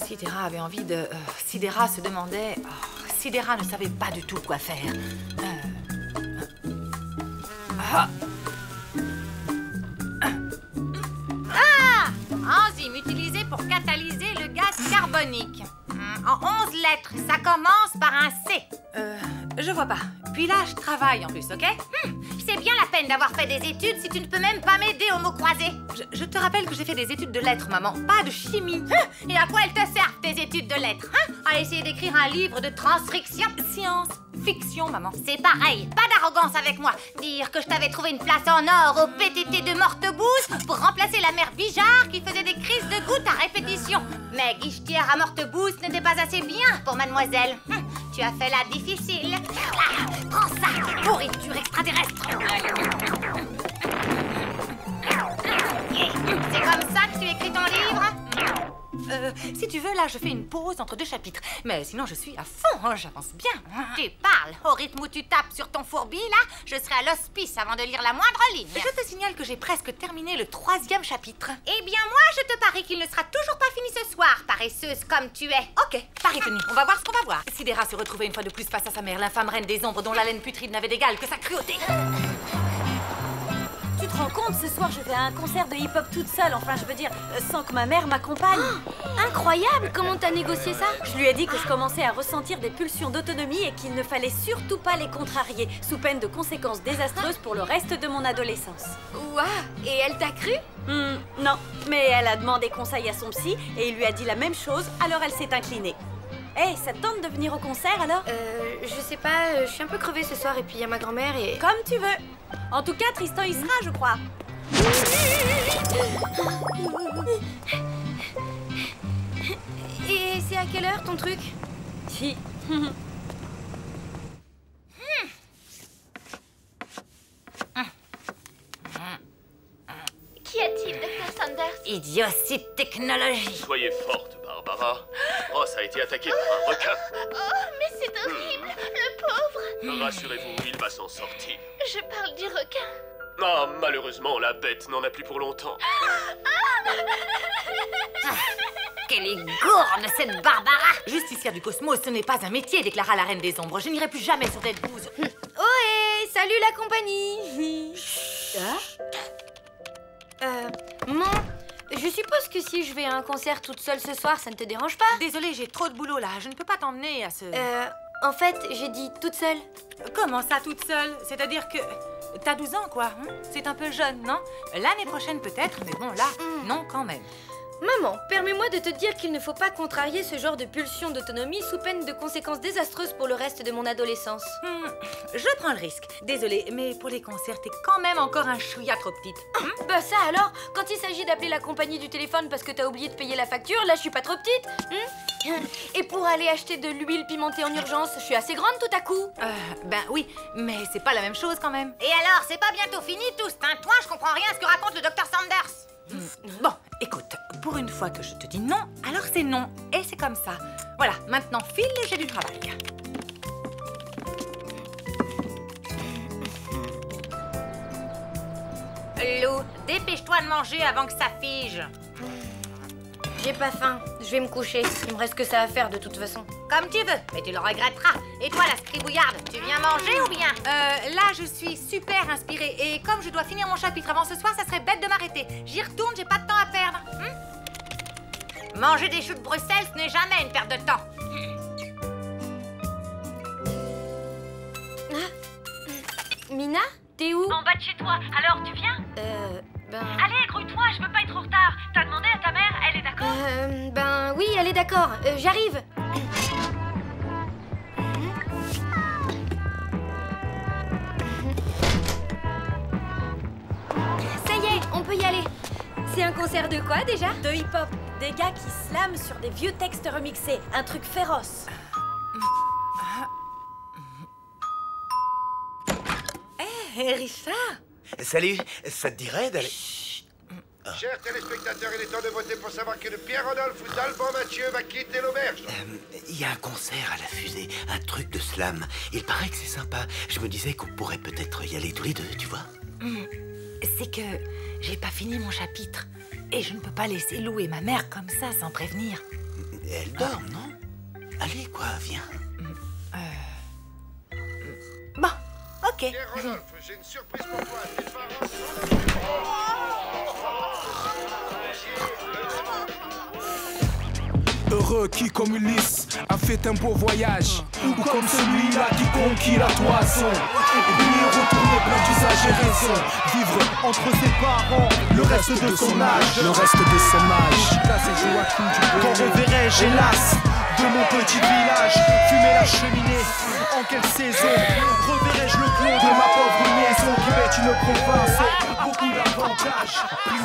Sidera avait envie de... Sidera se demandait... Sidera ne savait pas du tout quoi faire. Enzyme utilisée pour catalyser le gaz carbonique. En 11 lettres, ça commence par un C. Je vois pas. Puis là, je travaille en plus, ok? C'est bien la peine d'avoir fait des études si tu ne peux même pas m'aider au mot croisé. Je te rappelle que j'ai fait des études de lettres, maman, pas de chimie. Et à quoi elles te servent, tes études de lettres, À essayer d'écrire un livre de transcription? Science, fiction, maman. C'est pareil, pas d'arrogance avec moi. Dire que je t'avais trouvé une place en or au PTT de Mortebousse pour remplacer la mère Bijard qui faisait des crises de gouttes à répétition. Mais guichetière à Mortebousse n'était pas assez bien pour mademoiselle. Tu as fait la difficile. Prends ça, pourriture extraterrestre. C'est comme ça que tu écris ton livre? Si tu veux, là, je fais une pause entre deux chapitres. Mais sinon, je suis à fond, j'avance bien. Tu parles. Au rythme où tu tapes sur ton fourbi, là, je serai à l'hospice avant de lire la moindre ligne. Je te signale que j'ai presque terminé le 3e chapitre. Eh bien, moi, je te parie qu'il ne sera toujours pas fini ce soir, paresseuse comme tu es. Ok, pari tenu. On va voir ce qu'on va voir. Sidera se retrouvait une fois de plus face à sa mère, l'infâme reine des ombres dont l'haleine putride n'avait d'égal que sa cruauté. Tu te rends compte, ce soir, je vais à un concert de hip-hop toute seule. Enfin, je veux dire, sans que ma mère m'accompagne. Incroyable! Comment t'as négocié ça? Je lui ai dit que je commençais à ressentir des pulsions d'autonomie et qu'il ne fallait surtout pas les contrarier, sous peine de conséquences désastreuses pour le reste de mon adolescence. Ouah! Et elle t'a cru? Non, mais elle a demandé conseil à son psy et il lui a dit la même chose, alors elle s'est inclinée. Hey, ça te tente de venir au concert alors? Je sais pas, je suis un peu crevée ce soir et puis il y a ma grand-mère et... Comme tu veux. En tout cas, Tristan y sera, je crois. ton truc? Si. Qu'y a-t-il, Dr. Sanders? Idiotie de technologie. Soyez forte, Barbara. Ross a été attaqué par un requin. Oh, mais c'est horrible, le pauvre. Rassurez-vous, il va s'en sortir. Je parle du requin. Ah, malheureusement, la bête n'en a plus pour longtemps. Quelle est gourde, cette Barbara! Justicière du cosmos, ce n'est pas un métier, déclara la Reine des Ombres. Je n'irai plus jamais sur Dead Goose. Ohé, salut la compagnie. Je suppose que si je vais à un concert toute seule ce soir, ça ne te dérange pas? Désolée, j'ai trop de boulot là. Je ne peux pas t'emmener à ce... En fait, j'ai dit toute seule. Comment ça, toute seule? C'est-à-dire que... T'as 12 ans, quoi. Hein? C'est un peu jeune, non? L'année prochaine, peut-être, mais bon, là, non, quand même. Maman, permets-moi de te dire qu'il ne faut pas contrarier ce genre de pulsion d'autonomie sous peine de conséquences désastreuses pour le reste de mon adolescence. Je prends le risque. Désolée, mais pour les concerts, t'es quand même encore un chouïa trop petite. Bah ça alors, quand il s'agit d'appeler la compagnie du téléphone parce que t'as oublié de payer la facture, là je suis pas trop petite. Et pour aller acheter de l'huile pimentée en urgence, je suis assez grande tout à coup. Ben oui, mais c'est pas la même chose quand même. Et alors, c'est pas bientôt fini tout ce tintouin? Je comprends rien à ce que raconte le Dr. Sanders. Bon, écoute, pour une fois que je te dis non, alors c'est non. Et c'est comme ça. Voilà, maintenant file, j'ai du travail. Lou, dépêche-toi de manger avant que ça fige. J'ai pas faim, je vais me coucher. Il me reste que ça à faire de toute façon. Comme tu veux, mais tu le regretteras. Et toi, la scribouillarde, tu viens manger ou bien? Là, je suis super inspirée. Et comme je dois finir mon chapitre avant ce soir, ça serait bête de m'arrêter. J'y retourne, j'ai pas de temps à perdre. Manger des choux de Bruxelles, ce n'est jamais une perte de temps. Mina, t'es où? En bas de chez toi. Alors, tu viens? Allez, grouille-toi, je veux pas être en retard. T'as demandé à ta mère, elle est d'accord? Ben oui, elle est d'accord. J'arrive. Ça y est, on peut y aller. C'est un concert de quoi déjà? De hip-hop. Des gars qui slament sur des vieux textes remixés. Un truc féroce. Hé, Richard! Salut, ça te dirait d'aller... Chers téléspectateurs, il est temps de voter pour savoir que le Pierre-Rodolphe ou d'Alban Mathieu va quitter l'auberge. Il y a un concert à la fusée, un truc de slam. Il paraît que c'est sympa. Je me disais qu'on pourrait peut-être y aller tous les deux, tu vois. C'est que j'ai pas fini mon chapitre. Et je ne peux pas laisser Lou et ma mère comme ça, sans prévenir. Elle dort, non? Allez, quoi, viens. Bon, ok. Pierre-Rodolphe, j'ai une surprise pour toi. Heureux qui, comme Ulysse, a fait un beau voyage. Ou comme celui-là qui conquit la toison. Et puis retourner plein d'usage et raison. Vivre entre ses parents le reste de son âge. Le reste de son âge. Quand reverrai-je, hélas, de mon petit village fumer la cheminée? En quelle saison reverrai-je le clou de ma pauvre maison qui est une province et beaucoup d'avantages?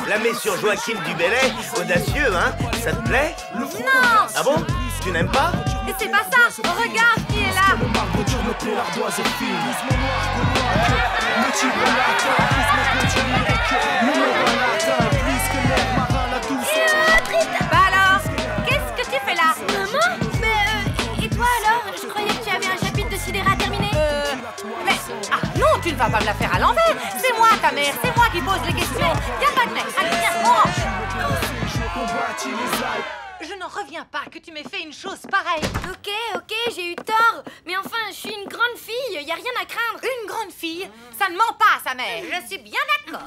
Flammé sur Joachim du Bellay, audacieux, hein? Ça te plaît? Non! Ah bon? Tu n'aimes pas? Mais c'est pas ça! Regarde qui est là! Bah alors, qu'est-ce que tu fais là? Maman? Mais et toi alors? Je croyais que tu avais un chapitre de Sidera terminé. Mais... Ah non, tu ne vas pas me la faire à l'envers. C'est moi ta mère, c'est moi qui pose les questions. Viens pas de mec, allez viens, mange. Je n'en reviens pas que tu m'aies fait une chose pareille. Ok, j'ai eu tort. Mais enfin, je suis une grande fille, y a rien à craindre. Une grande fille? Ça ne ment pas à sa mère. Je suis bien d'accord.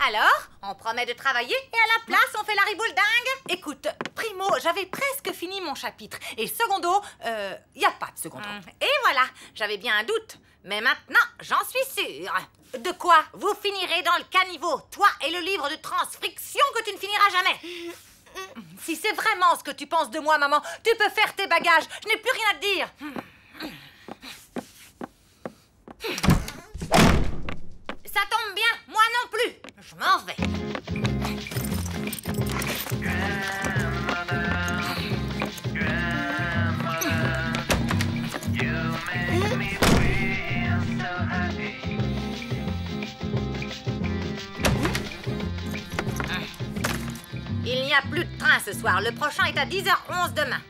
Alors, on promet de travailler et à la place, on fait la riboule dingue? Écoute, primo, j'avais presque fini mon chapitre. Et secondo, y a pas de secondo. Et voilà, j'avais bien un doute. Mais maintenant, j'en suis sûre. De quoi? Vous finirez dans le caniveau, toi et le livre de transcription que tu ne finiras jamais. Si c'est vraiment ce que tu penses de moi, maman, tu peux faire tes bagages. Je n'ai plus rien à te dire. Ça tombe bien, moi non plus. Je m'en vais. Il n'y a plus de train ce soir. Le prochain est à 10h11 demain.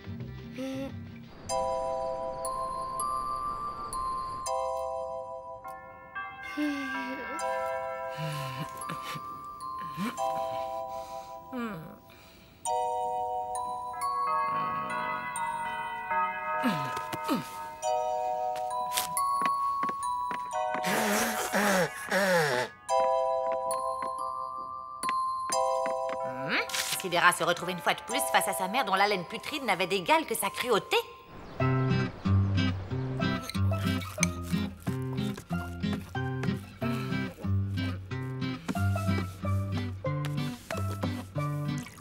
Sidera se retrouvait une fois de plus face à sa mère dont l'haleine putride n'avait d'égal que sa cruauté.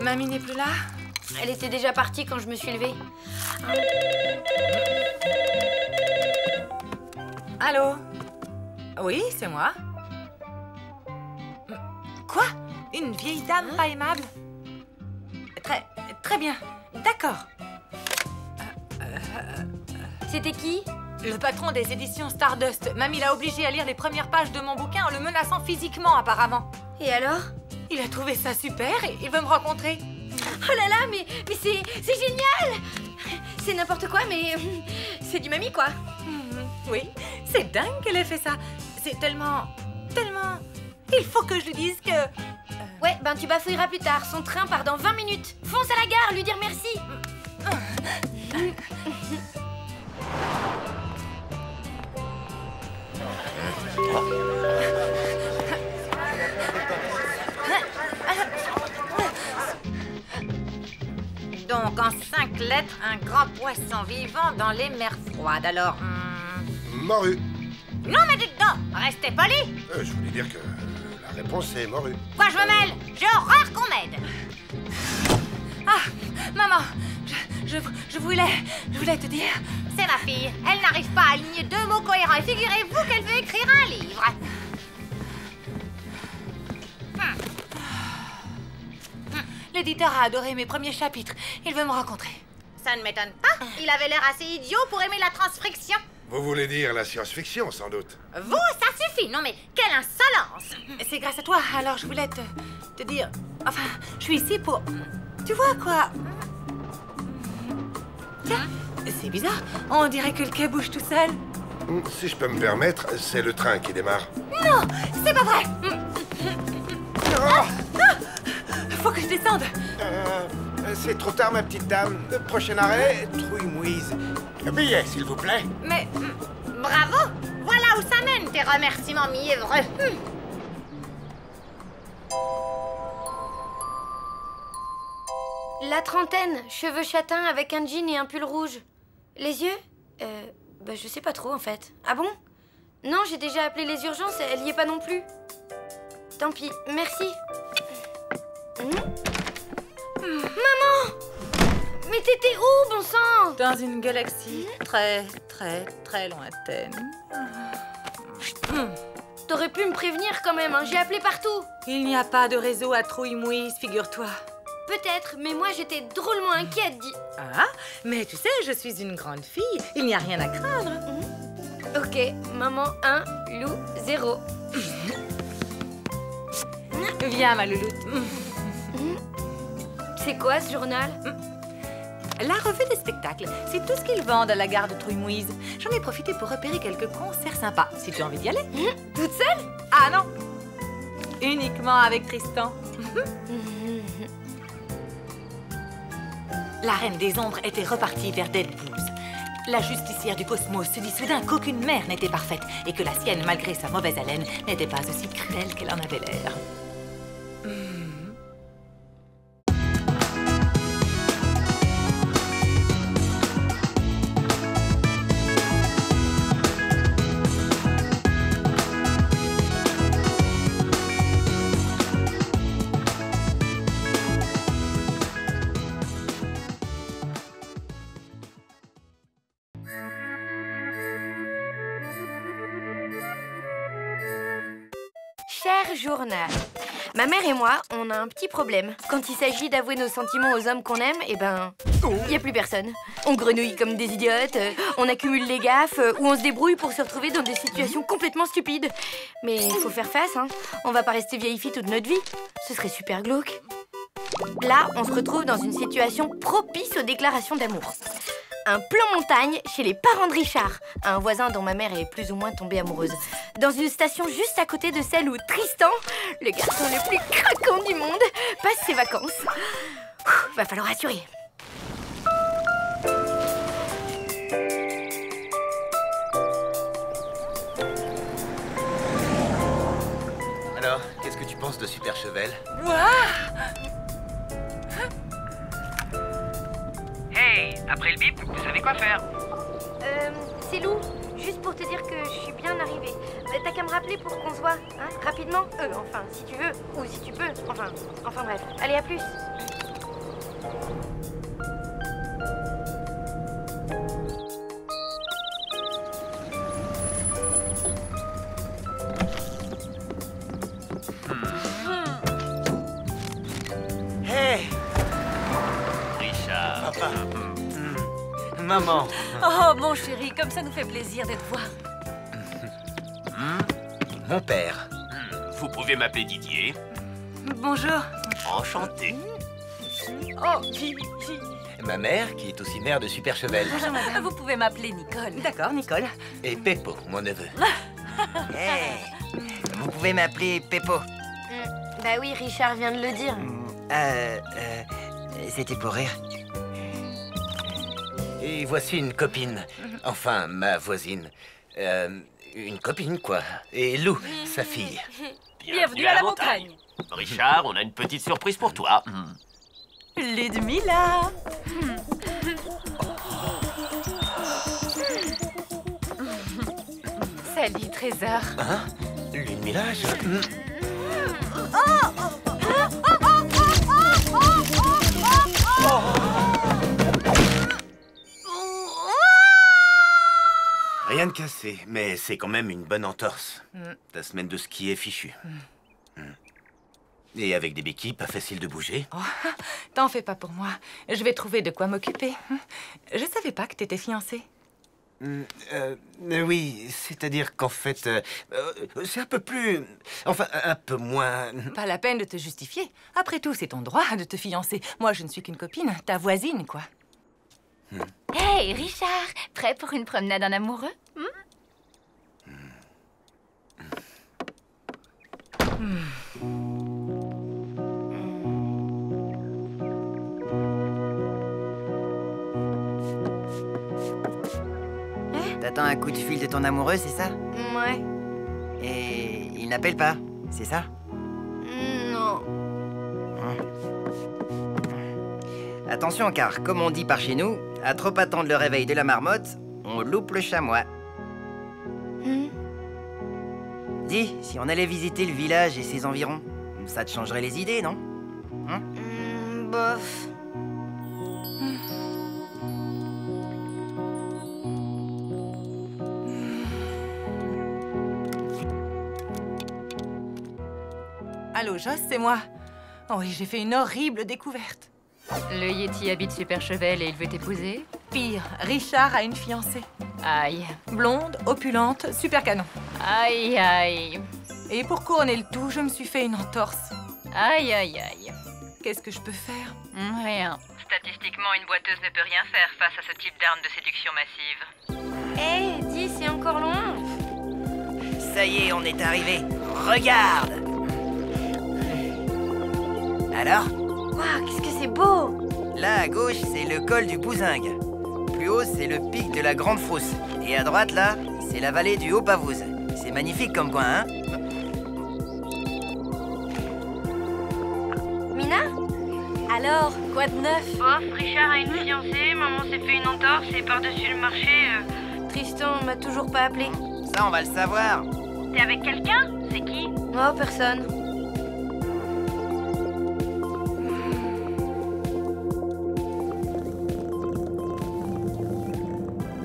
Mamie n'est plus là? Elle était déjà partie quand je me suis levée. Allô? Oui, c'est moi. Quoi? Une vieille dame pas aimable? Très bien. D'accord. C'était qui? Le patron des éditions Stardust. Mamie l'a obligé à lire les premières pages de mon bouquin en le menaçant physiquement, apparemment. Et alors? Il a trouvé ça super et il veut me rencontrer. Oh là là, mais c'est génial! C'est n'importe quoi, mais c'est du mamie, quoi. Oui, c'est dingue qu'elle ait fait ça. C'est tellement... Il faut que je lui dise que... Ouais, ben tu bafouilleras plus tard. Son train part dans 20 minutes. Fonce à la gare, lui dire merci. Donc, en 5 lettres, un grand poisson vivant dans les mers froides. Alors... Morue. Non, mais dites donc, restez poli. Je voulais dire que la réponse est morue. Quoi, je me mêle? J'ai horreur qu'on m'aide. Ah, maman, je voulais te dire... C'est ma fille. Elle n'arrive pas à aligner 2 mots cohérents. Et figurez-vous qu'elle veut écrire un livre. L'éditeur a adoré mes premiers chapitres. Il veut me rencontrer. Ça ne m'étonne pas. Il avait l'air assez idiot pour aimer la transcription. Vous voulez dire la science-fiction, sans doute? Vous, ça suffit. Non, mais quelle insolence. C'est grâce à toi. Alors, je voulais te dire... Enfin, je suis ici pour... Tu vois quoi? Tiens, c'est bizarre. On dirait que le quai bouge tout seul. Si je peux me permettre, c'est le train qui démarre. Non, c'est pas vrai. Faut que je descende. C'est trop tard, ma petite dame. Le prochain arrêt, Trouille-Mouise. Billet, s'il vous plaît. Mais... bravo. Voilà où ça mène, tes remerciements mièvreux. La trentaine, cheveux châtains avec un jean et un pull rouge. Les yeux? Bah je sais pas trop en fait. Ah bon? Non, j'ai déjà appelé les urgences, elle y est pas non plus. Tant pis, merci. Maman! Mais t'étais où, bon sang? Dans une galaxie très, très, très lointaine. T'aurais pu me prévenir quand même, hein. J'ai appelé partout. Il n'y a pas de réseau à Trouille-Mouise, figure-toi. Peut-être, mais moi j'étais drôlement inquiète, Ah, mais tu sais, je suis une grande fille. Il n'y a rien à craindre. Ok, maman 1, loup 0. Viens, ma louloute. C'est quoi ce journal? La revue des spectacles, c'est tout ce qu'ils vendent à la gare de Trouille-Mouise. J'en ai profité pour repérer quelques concerts sympas, si tu as envie d'y aller. Toute seule? Ah non, uniquement avec Tristan. La Reine des Ombres était repartie vers Deadpools. La justicière du cosmos se dit soudain qu'aucune mère n'était parfaite et que la sienne, malgré sa mauvaise haleine, n'était pas aussi cruelle qu'elle en avait l'air. Cher journal, ma mère et moi, on a un petit problème. Quand il s'agit d'avouer nos sentiments aux hommes qu'on aime, eh ben, il n'y a plus personne. On grenouille comme des idiotes, on accumule les gaffes, ou on se débrouille pour se retrouver dans des situations complètement stupides. Mais il faut faire face, hein. On va pas rester vieille fille toute notre vie. Ce serait super glauque. Là, on se retrouve dans une situation propice aux déclarations d'amour. Un plan montagne chez les parents de Richard, un voisin dont ma mère est plus ou moins tombée amoureuse. Dans une station juste à côté de celle où Tristan, le garçon le plus craquant du monde, passe ses vacances. Va falloir assurer. Alors, qu'est-ce que tu penses de Super Chevel? Hey, après le bip, vous savez quoi faire? C'est Lou, juste pour te dire que je suis bien arrivée. T'as qu'à me rappeler pour qu'on se voit, hein, rapidement. Enfin, si tu veux, ou si tu peux. Enfin bref. Allez, à plus. Hey! Richard. Papa. Maman. Oh, mon chéri, comme ça nous fait plaisir de te voir. Mon père. Vous pouvez m'appeler Didier. Bonjour. Enchanté. Oh, Ma mère, qui est aussi mère de Super Chevel. vous pouvez m'appeler Nicole. D'accord, Nicole. Et Peppo, mon neveu. Hey, vous pouvez m'appeler Peppo. Bah oui, Richard vient de le dire. C'était pour rire. Et voici une copine. Enfin, ma voisine. Une copine, quoi. Et Lou, sa fille. Bienvenue à la montagne. Richard, on a une petite surprise pour toi. Ludmilla. Salut, Trésor. Hein? Ludmilla, Rien de cassé, mais c'est quand même une bonne entorse. Ta semaine de ski est fichue. Et avec des béquilles, pas facile de bouger. Oh, t'en fais pas pour moi. Je vais trouver de quoi m'occuper. Je savais pas que t'étais fiancée. Oui, c'est-à-dire qu'en fait, c'est un peu plus... Enfin, un peu moins... Pas la peine de te justifier. Après tout, c'est ton droit de te fiancer. Moi, je ne suis qu'une copine, ta voisine, quoi. Hey, Richard, prêt pour une promenade en amoureux? T'attends un coup de fil de ton amoureux, c'est ça? Ouais. Et il n'appelle pas, c'est ça? Non. Attention, car comme on dit par chez nous, à trop attendre le réveil de la marmotte, on loupe le chamois. Dis, si on allait visiter le village et ses environs, ça te changerait les idées, non? Bof. Allô, Joss, c'est moi. Oh oui, j'ai fait une horrible découverte. Le Yeti habite Super Chevel et il veut t'épouser? Pire, Richard a une fiancée. Aïe. Blonde, opulente, super canon. Aïe, aïe. Et pour couronner le tout, je me suis fait une entorse. Aïe, aïe, aïe. Qu'est-ce que je peux faire? Rien. Statistiquement, une boiteuse ne peut rien faire face à ce type d'arme de séduction massive. Hé, dis, c'est encore loin. Ça y est, on est arrivé. Regarde! Alors? Waouh, qu'est-ce que c'est beau! Là, à gauche, c'est le col du Bouzingue. Plus haut, c'est le pic de la Grande Frousse. Et à droite, là, c'est la vallée du Haut-Pavouze. C'est magnifique comme coin, hein? Mina? Alors, quoi de neuf? Bof, Richard a une fiancée, maman s'est fait une entorse et par-dessus le marché... Tristan m'a toujours pas appelé. Ça, on va le savoir. T'es avec quelqu'un? C'est qui? Oh, personne.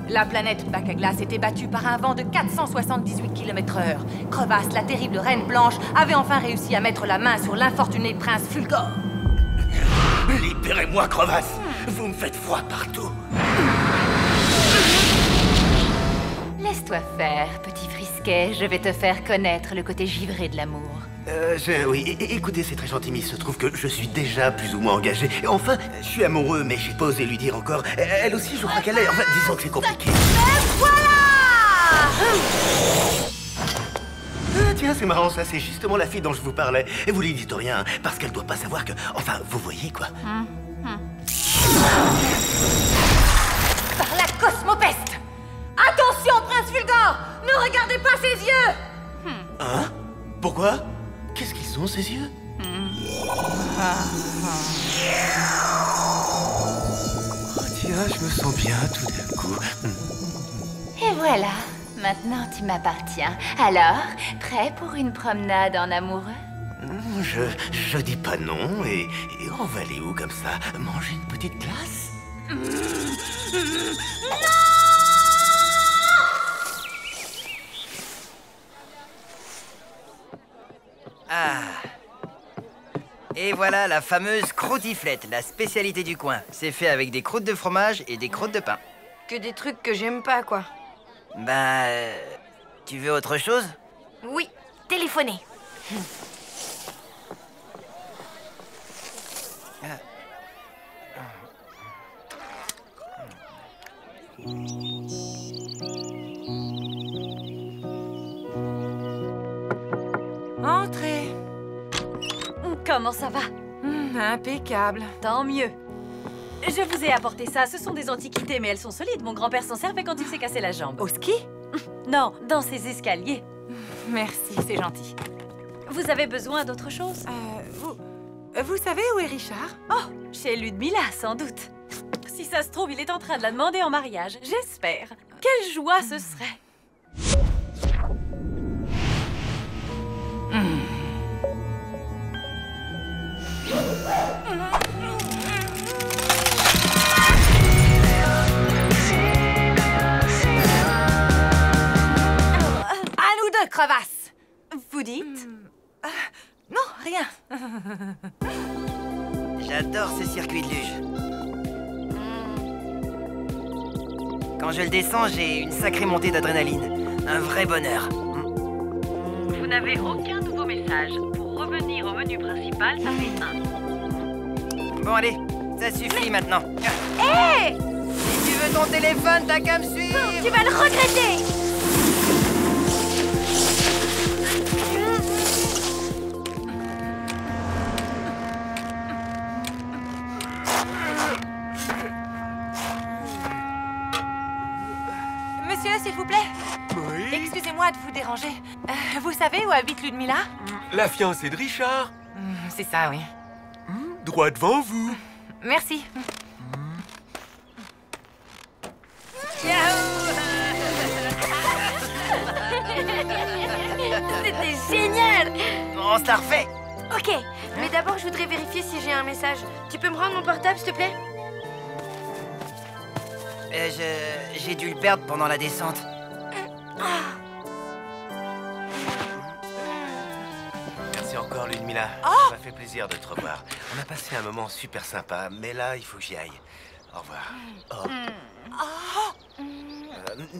La planète Bac à glace était battue par un vent de 478 km/h. Crevasse, la terrible reine blanche, avait enfin réussi à mettre la main sur l'infortuné prince Fulgore. Libérez-moi, crevasse! Vous me faites froid partout. Laisse-toi faire, petit frisquet. Je vais te faire connaître le côté givré de l'amour. Oui, écoutez, c'est très gentil, mais il se trouve que je suis déjà plus ou moins engagé. Et enfin, je suis amoureux, mais j'ai pas osé lui dire encore. Elle aussi, je crois qu'elle est... Enfin, disons que c'est compliqué. Tiens, c'est marrant, ça, c'est justement la fille dont je vous parlais. Et vous lui dites rien, parce qu'elle doit pas savoir que... Enfin, vous voyez, quoi. Par la cosmopeste! Attention, Prince Fulgore! Ne regardez pas ses yeux! Hein? Pourquoi? Qu'est-ce qu'ils ont, ces yeux? Oh, tiens, je me sens bien tout d'un coup. Et voilà, maintenant tu m'appartiens. Alors, prêt pour une promenade en amoureux? Je dis pas non, et on va aller où comme ça? Manger une petite glace? Ah. Et voilà la fameuse croûtiflette, la spécialité du coin. C'est fait avec des croûtes de fromage et des croûtes de pain. Que des trucs que j'aime pas, quoi. Bah... tu veux autre chose? Oui, téléphoner. Entrez. Comment ça va? Impeccable. Tant mieux. Je vous ai apporté ça. Ce sont des antiquités, mais elles sont solides. Mon grand-père s'en servait quand il s'est cassé la jambe. Au ski? Non, dans ses escaliers. Merci, c'est gentil. Vous avez besoin d'autre chose? Vous savez où est Richard? Oh, chez Ludmilla, sans doute. Si ça se trouve, il est en train de la demander en mariage. J'espère. Quelle joie ce serait. À nous deux, crevasse! Vous dites? Non, rien. J'adore ce circuit de luge. Quand je le descends, j'ai une sacrée montée d'adrénaline. Un vrai bonheur. Vous n'avez aucun nouveau message. Pour revenir au menu principal, tapez 1. Bon, allez, ça suffit maintenant. Hé! Si tu veux ton téléphone, t'as qu'à me suivre. Tu vas le regretter! Monsieur, s'il vous plaît. Oui? Excusez-moi de vous déranger. Vous savez où habite Ludmilla? La fiancée de Richard. C'est ça, oui. Droit devant vous. Merci. C'était génial! On se la refait. Ok, mais d'abord je voudrais vérifier si j'ai un message. Tu peux me rendre mon portable, s'il te plaît? J'ai dû le perdre pendant la descente. Merci encore, Ludmilla. Oh! Ça m'a fait plaisir de te revoir. On a passé un moment super sympa, mais là, il faut que j'y aille. Au revoir.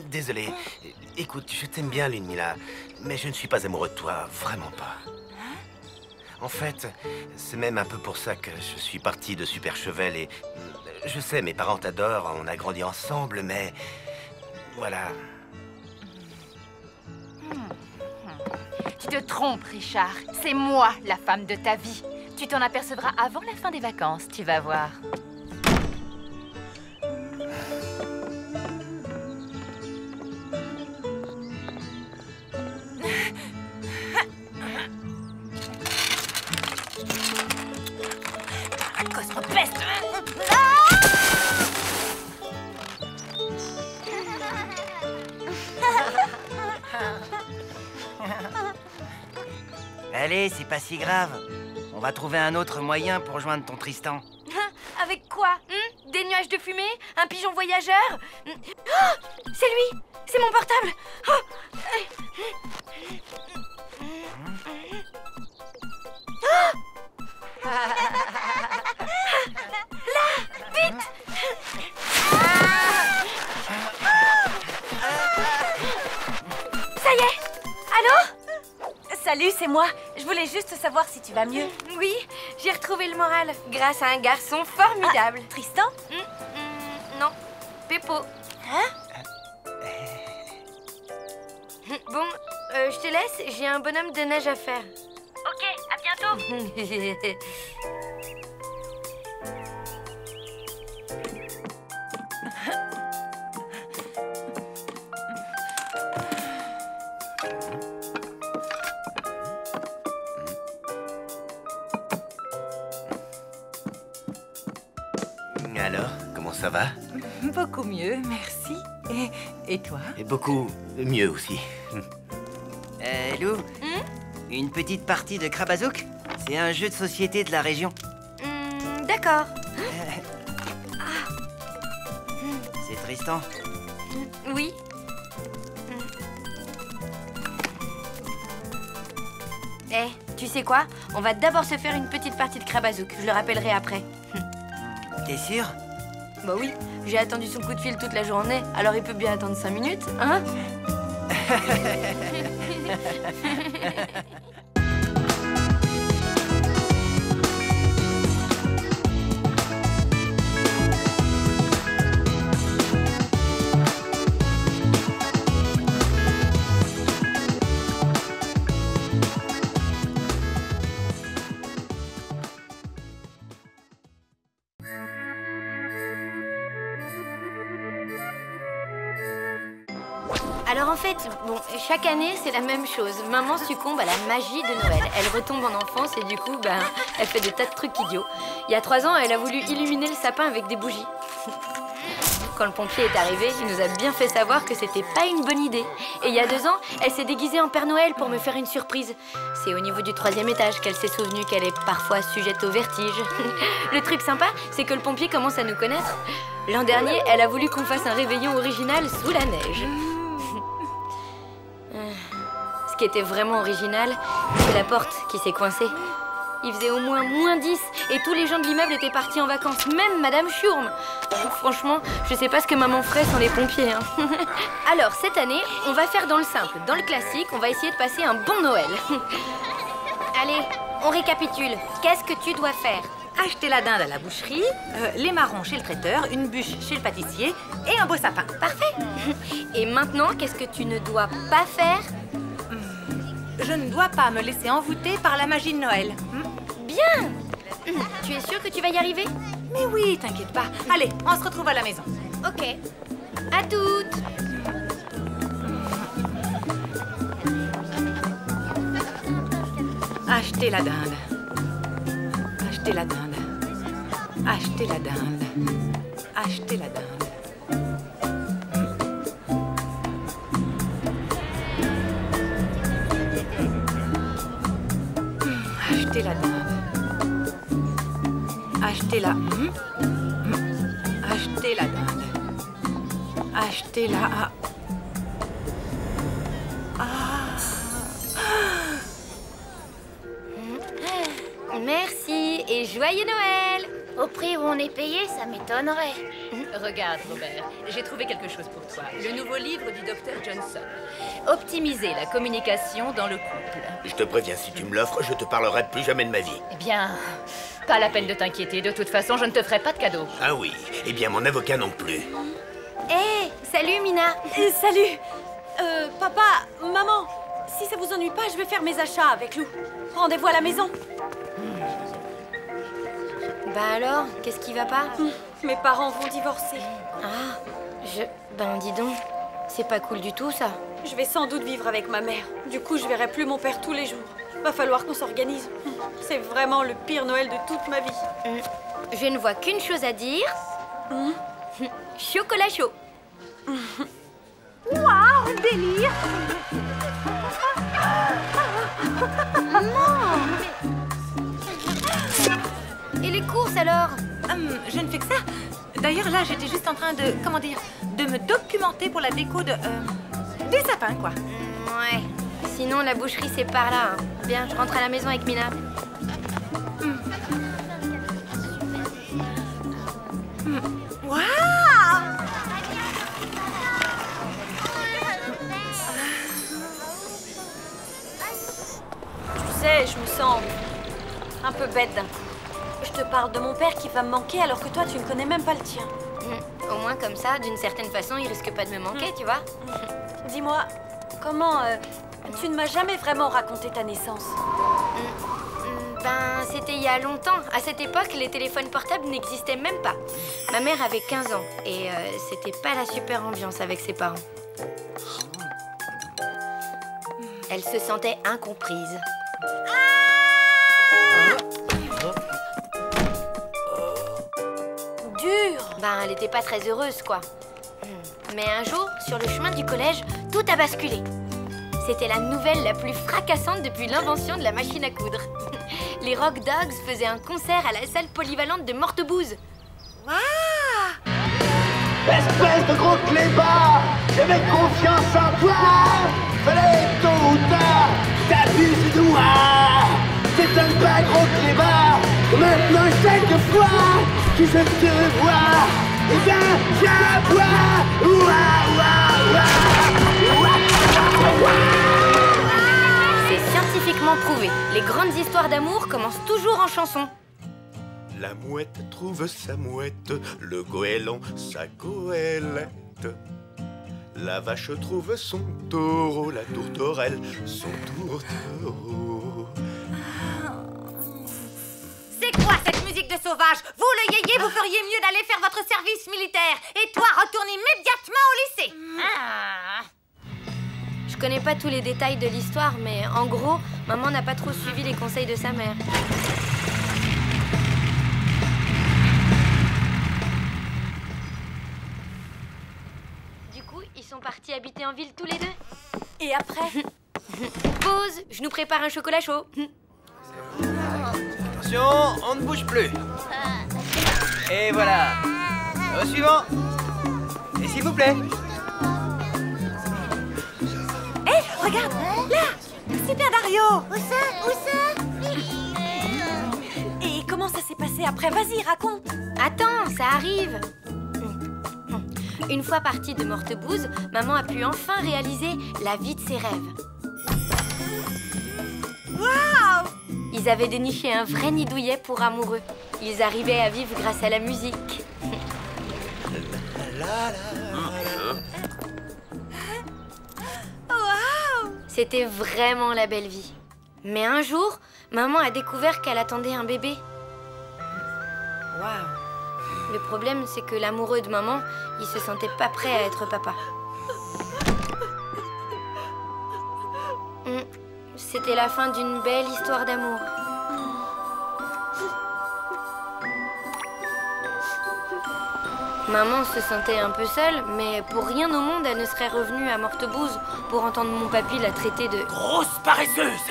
Désolé. Écoute, je t'aime bien, Ludmilla, mais je ne suis pas amoureux de toi, vraiment pas. En fait, c'est même un peu pour ça que je suis parti de Super Chevel et... Je sais, mes parents t'adorent, on a grandi ensemble, mais... Voilà. Tu te trompes, Richard. C'est moi, la femme de ta vie. Tu t'en apercevras avant la fin des vacances, tu vas voir. Cosmopeste! Allez, c'est pas si grave. On va trouver un autre moyen pour joindre ton Tristan. Avec quoi? Des nuages de fumée? Un pigeon voyageur? Oh, c'est lui! C'est mon portable! Oh. Là! Vite! Ça y est! Allô? Salut, c'est moi. Je voulais juste savoir si tu vas mieux. Oui, j'ai retrouvé le moral grâce à un garçon formidable. Ah, Tristan? Non, Peppo. Hein? Bon, je te laisse, j'ai un bonhomme de neige à faire. Ok, à bientôt. Alors, comment ça va? Beaucoup mieux, merci. Et toi? Et beaucoup mieux aussi. Lou, une petite partie de Crabazouk? C'est un jeu de société de la région. D'accord. C'est Tristan. Oui. Eh, tu sais quoi? On va d'abord se faire une petite partie de Crabazouk. Je le rappellerai après. T'es sûr? Bah oui, j'ai attendu son coup de fil toute la journée, alors il peut bien attendre 5 minutes, hein? Alors en fait, bon, chaque année, c'est la même chose. Maman succombe à la magie de Noël. Elle retombe en enfance et du coup, elle fait des tas de trucs idiots. Il y a 3 ans, elle a voulu illuminer le sapin avec des bougies. Quand le pompier est arrivé, il nous a bien fait savoir que c'était pas une bonne idée. Et il y a 2 ans, elle s'est déguisée en Père Noël pour me faire une surprise. C'est au niveau du 3e étage qu'elle s'est souvenue qu'elle est parfois sujette au vertige. Le truc sympa, c'est que le pompier commence à nous connaître. L'an dernier, elle a voulu qu'on fasse un réveillon original sous la neige. Ce qui était vraiment original, c'est la porte qui s'est coincée. Il faisait au moins -10 et tous les gens de l'immeuble étaient partis en vacances, même Madame Schurm. Franchement, je sais pas ce que maman ferait sans les pompiers. Alors, cette année, on va faire dans le simple, dans le classique, on va essayer de passer un bon Noël. Allez, on récapitule. Qu'est-ce que tu dois faire? Acheter la dinde à la boucherie, les marrons chez le traiteur, une bûche chez le pâtissier et un beau sapin. Parfait. Et maintenant, qu'est-ce que tu ne dois pas faire? Je ne dois pas me laisser envoûter par la magie de Noël. Bien. Tu es sûre que tu vas y arriver? Mais oui, t'inquiète pas. Allez, on se retrouve à la maison. Ok. À toutes. Acheter la dinde. Acheter la dinde. Acheter la dinde. Acheter la dinde. Acheter la dinde. Acheter la... Acheter la dinde. Acheter la... Merci et joyeux Noël! Au prix où on est payé, ça m'étonnerait. Regarde, Robert, j'ai trouvé quelque chose pour toi. Le nouveau livre du docteur Johnson. Optimiser la communication dans le couple. Je te préviens, si tu me l'offres, je te parlerai plus jamais de ma vie. Eh bien, pas la peine de t'inquiéter. De toute façon, je ne te ferai pas de cadeau. Ah oui, eh bien mon avocat non plus. Hé, salut Mina. Salut. Papa, maman, si ça vous ennuie pas, je vais faire mes achats avec Lou. Rendez-vous à la maison. Bah alors, qu'est-ce qui va pas? Mes parents vont divorcer. Ah, Ben dis donc, c'est pas cool du tout ça. Je vais sans doute vivre avec ma mère. Du coup, je verrai plus mon père tous les jours. Va falloir qu'on s'organise. C'est vraiment le pire Noël de toute ma vie. Je ne vois qu'une chose à dire. Chocolat chaud. Waouh, délire! Et les courses alors? Je ne fais que ça. D'ailleurs, là, j'étais juste en train de, de me documenter pour la déco de... des sapins, quoi. Ouais. Sinon, la boucherie, c'est par là. Hein. Bien, je rentre à la maison avec Mina. Waouh! Tu sais, je me peu bête d'un coup. Je te parle de mon père qui va me manquer alors que toi, tu ne connais même pas le tien. Au moins, comme ça, d'une certaine façon, il risque pas de me manquer, tu vois. Dis-moi, comment... tu ne m'as jamais vraiment raconté ta naissance. Ben, c'était il y a longtemps. À cette époque, les téléphones portables n'existaient même pas. Ma mère avait 15 ans et c'était pas la super ambiance avec ses parents. Elle se sentait incomprise. Dur. Ben, elle était pas très heureuse, quoi. Mais un jour, sur le chemin du collège, tout a basculé. C'était la nouvelle la plus fracassante depuis l'invention de la machine à coudre. Les Rock Dogs faisaient un concert à la salle polyvalente de Mortebouze. Waouh! Espèce de gros clébard! J'avais confiance en toi! Fallait tôt ou tard, t'abuses de moi! C'est un pas gros clébard! Maintenant chaque fois que je te vois, eh bien j'aboie! C'est scientifiquement prouvé. Les grandes histoires d'amour commencent toujours en chanson. La mouette trouve sa mouette, le goéland sa goélette. La vache trouve son taureau, la tourterelle son tourtereau. C'est quoi cette musique de sauvage? Vous, le yéyé, vous feriez mieux d'aller faire votre service militaire. Et toi, retourne immédiatement au lycée. Je connais pas tous les détails de l'histoire, mais en gros, maman n'a pas trop suivi les conseils de sa mère. Du coup, ils sont partis habiter en ville tous les deux. Et après? Pause, je nous prépare un chocolat chaud. Attention, on ne bouge plus. Et voilà. Au suivant. Et s'il vous plaît. Hé, regarde, là, Super Dario. Où ça? Et comment ça s'est passé après? Vas-y, raconte. Attends, ça arrive. Une fois partie de Mortebouze, maman a pu enfin réaliser la vie de ses rêves. Waouh! Ils avaient déniché un vrai nid douillet pour amoureux. Ils arrivaient à vivre grâce à la musique. C'était vraiment la belle vie. Mais un jour, maman a découvert qu'elle attendait un bébé. Waouh! Le problème, c'est que l'amoureux de maman, il se sentait pas prêt à être papa. C'était la fin d'une belle histoire d'amour. Maman se sentait un peu seule, mais pour rien au monde, elle ne serait revenue à Mortebouze pour entendre mon papy la traiter de... grosse paresseuse!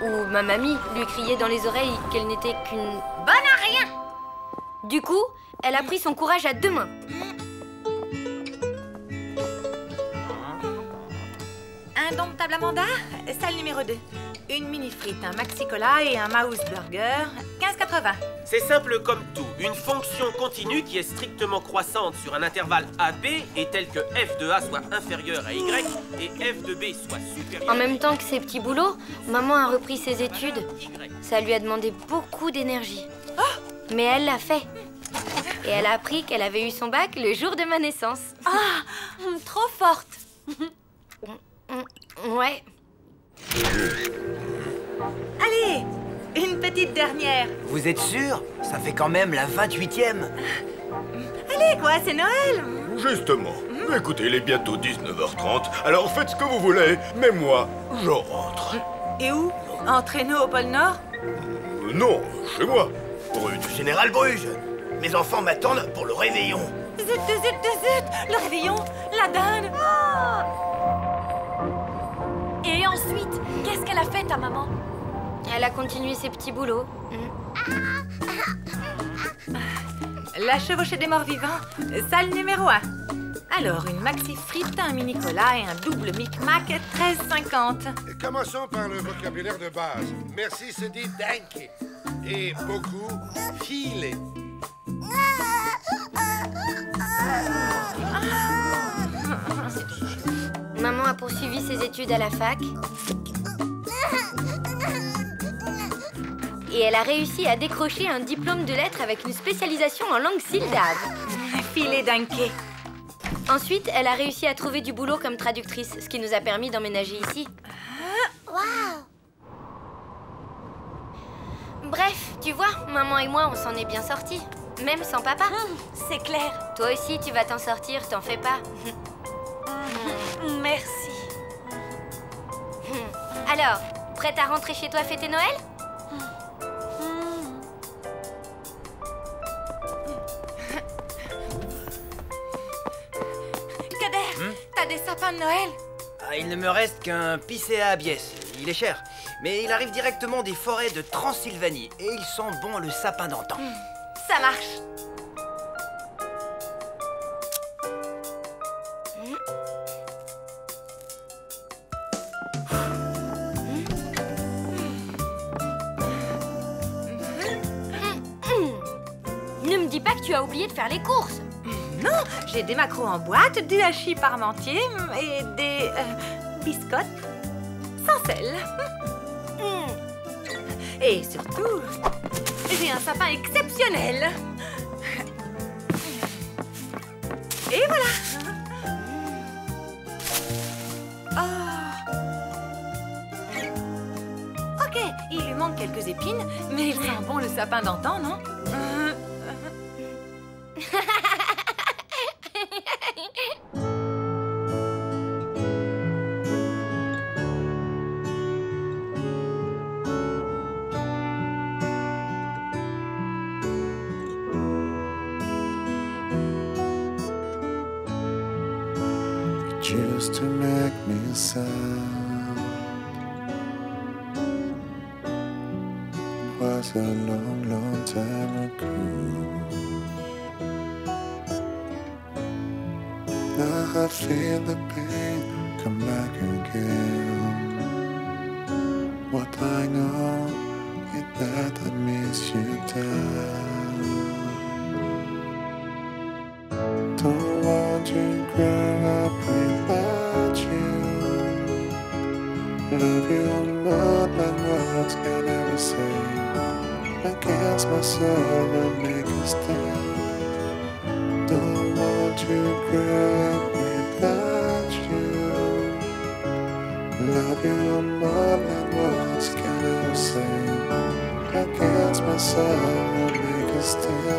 Ou ma mamie lui crier dans les oreilles qu'elle n'était qu'une... bonne à rien! Du coup, elle a pris son courage à deux mains. Indomptable Amanda, salle numéro 2. Une mini frite, un maxi cola et un mouse burger, 15,80. C'est simple comme tout. Une fonction continue qui est strictement croissante sur un intervalle AB est telle que f de A soit inférieur à Y et f de B soit supérieur. En même temps que ses petits boulots, maman a repris ses études. Ça lui a demandé beaucoup d'énergie. Mais elle l'a fait. Et elle a appris qu'elle avait eu son bac le jour de ma naissance. Ah, trop forte. Ouais. Allez, une petite dernière. Vous êtes sûr? Ça fait quand même la 28e. Allez, quoi, c'est Noël. Justement. Écoutez, il est bientôt 19h30, alors faites ce que vous voulez, mais moi, je rentre. Et où? En traîneau au pôle Nord? Non, chez moi. Rue du Général Bruges. Mes enfants m'attendent pour le réveillon. Zut, le réveillon, la dinde. Et ensuite, qu'est-ce qu'elle a fait, ta maman? Elle a continué ses petits boulots. La chevauchée des morts vivants, salle numéro 1. Alors, une maxi frite, un mini cola et un double Mic-Mac, 13,50. Commençons par le vocabulaire de base. Merci se dit danke. Et beaucoup filer. Maman a poursuivi ses études à la fac. Et elle a réussi à décrocher un diplôme de lettres avec une spécialisation en langue sildave. Filé d'un quai. Ensuite, elle a réussi à trouver du boulot comme traductrice, ce qui nous a permis d'emménager ici. Waouh! Bref, tu vois, maman et moi, on s'en est bien sortis. Même sans papa. C'est clair. Toi aussi, tu vas t'en sortir, t'en fais pas. Merci. Alors, prête à rentrer chez toi fêter Noël? Kader, t'as des sapins de Noël? Ah, il ne me reste qu'un Picea abies. Il est cher, mais il arrive directement des forêts de Transylvanie et il sent bon le sapin d'antan. Ça marche. Ne me dis pas que tu as oublié de faire les courses. Non, j'ai des maquereaux en boîte, du hachis parmentier et des biscottes sans sel. Et surtout, j'ai un sapin exceptionnel. Et voilà. Ok, il lui manque quelques épines, mais il sent bon le sapin d'antan, non? Used to make me sad. Was a long, long time ago. Now I feel the pain come back again. What I know is that I miss you down. Don't want to grow up without you. Love you more than words can ever say. Against my soul and make a stand. Don't want to grow up without you. Love you more than words can ever say. Against my soul and make a stand.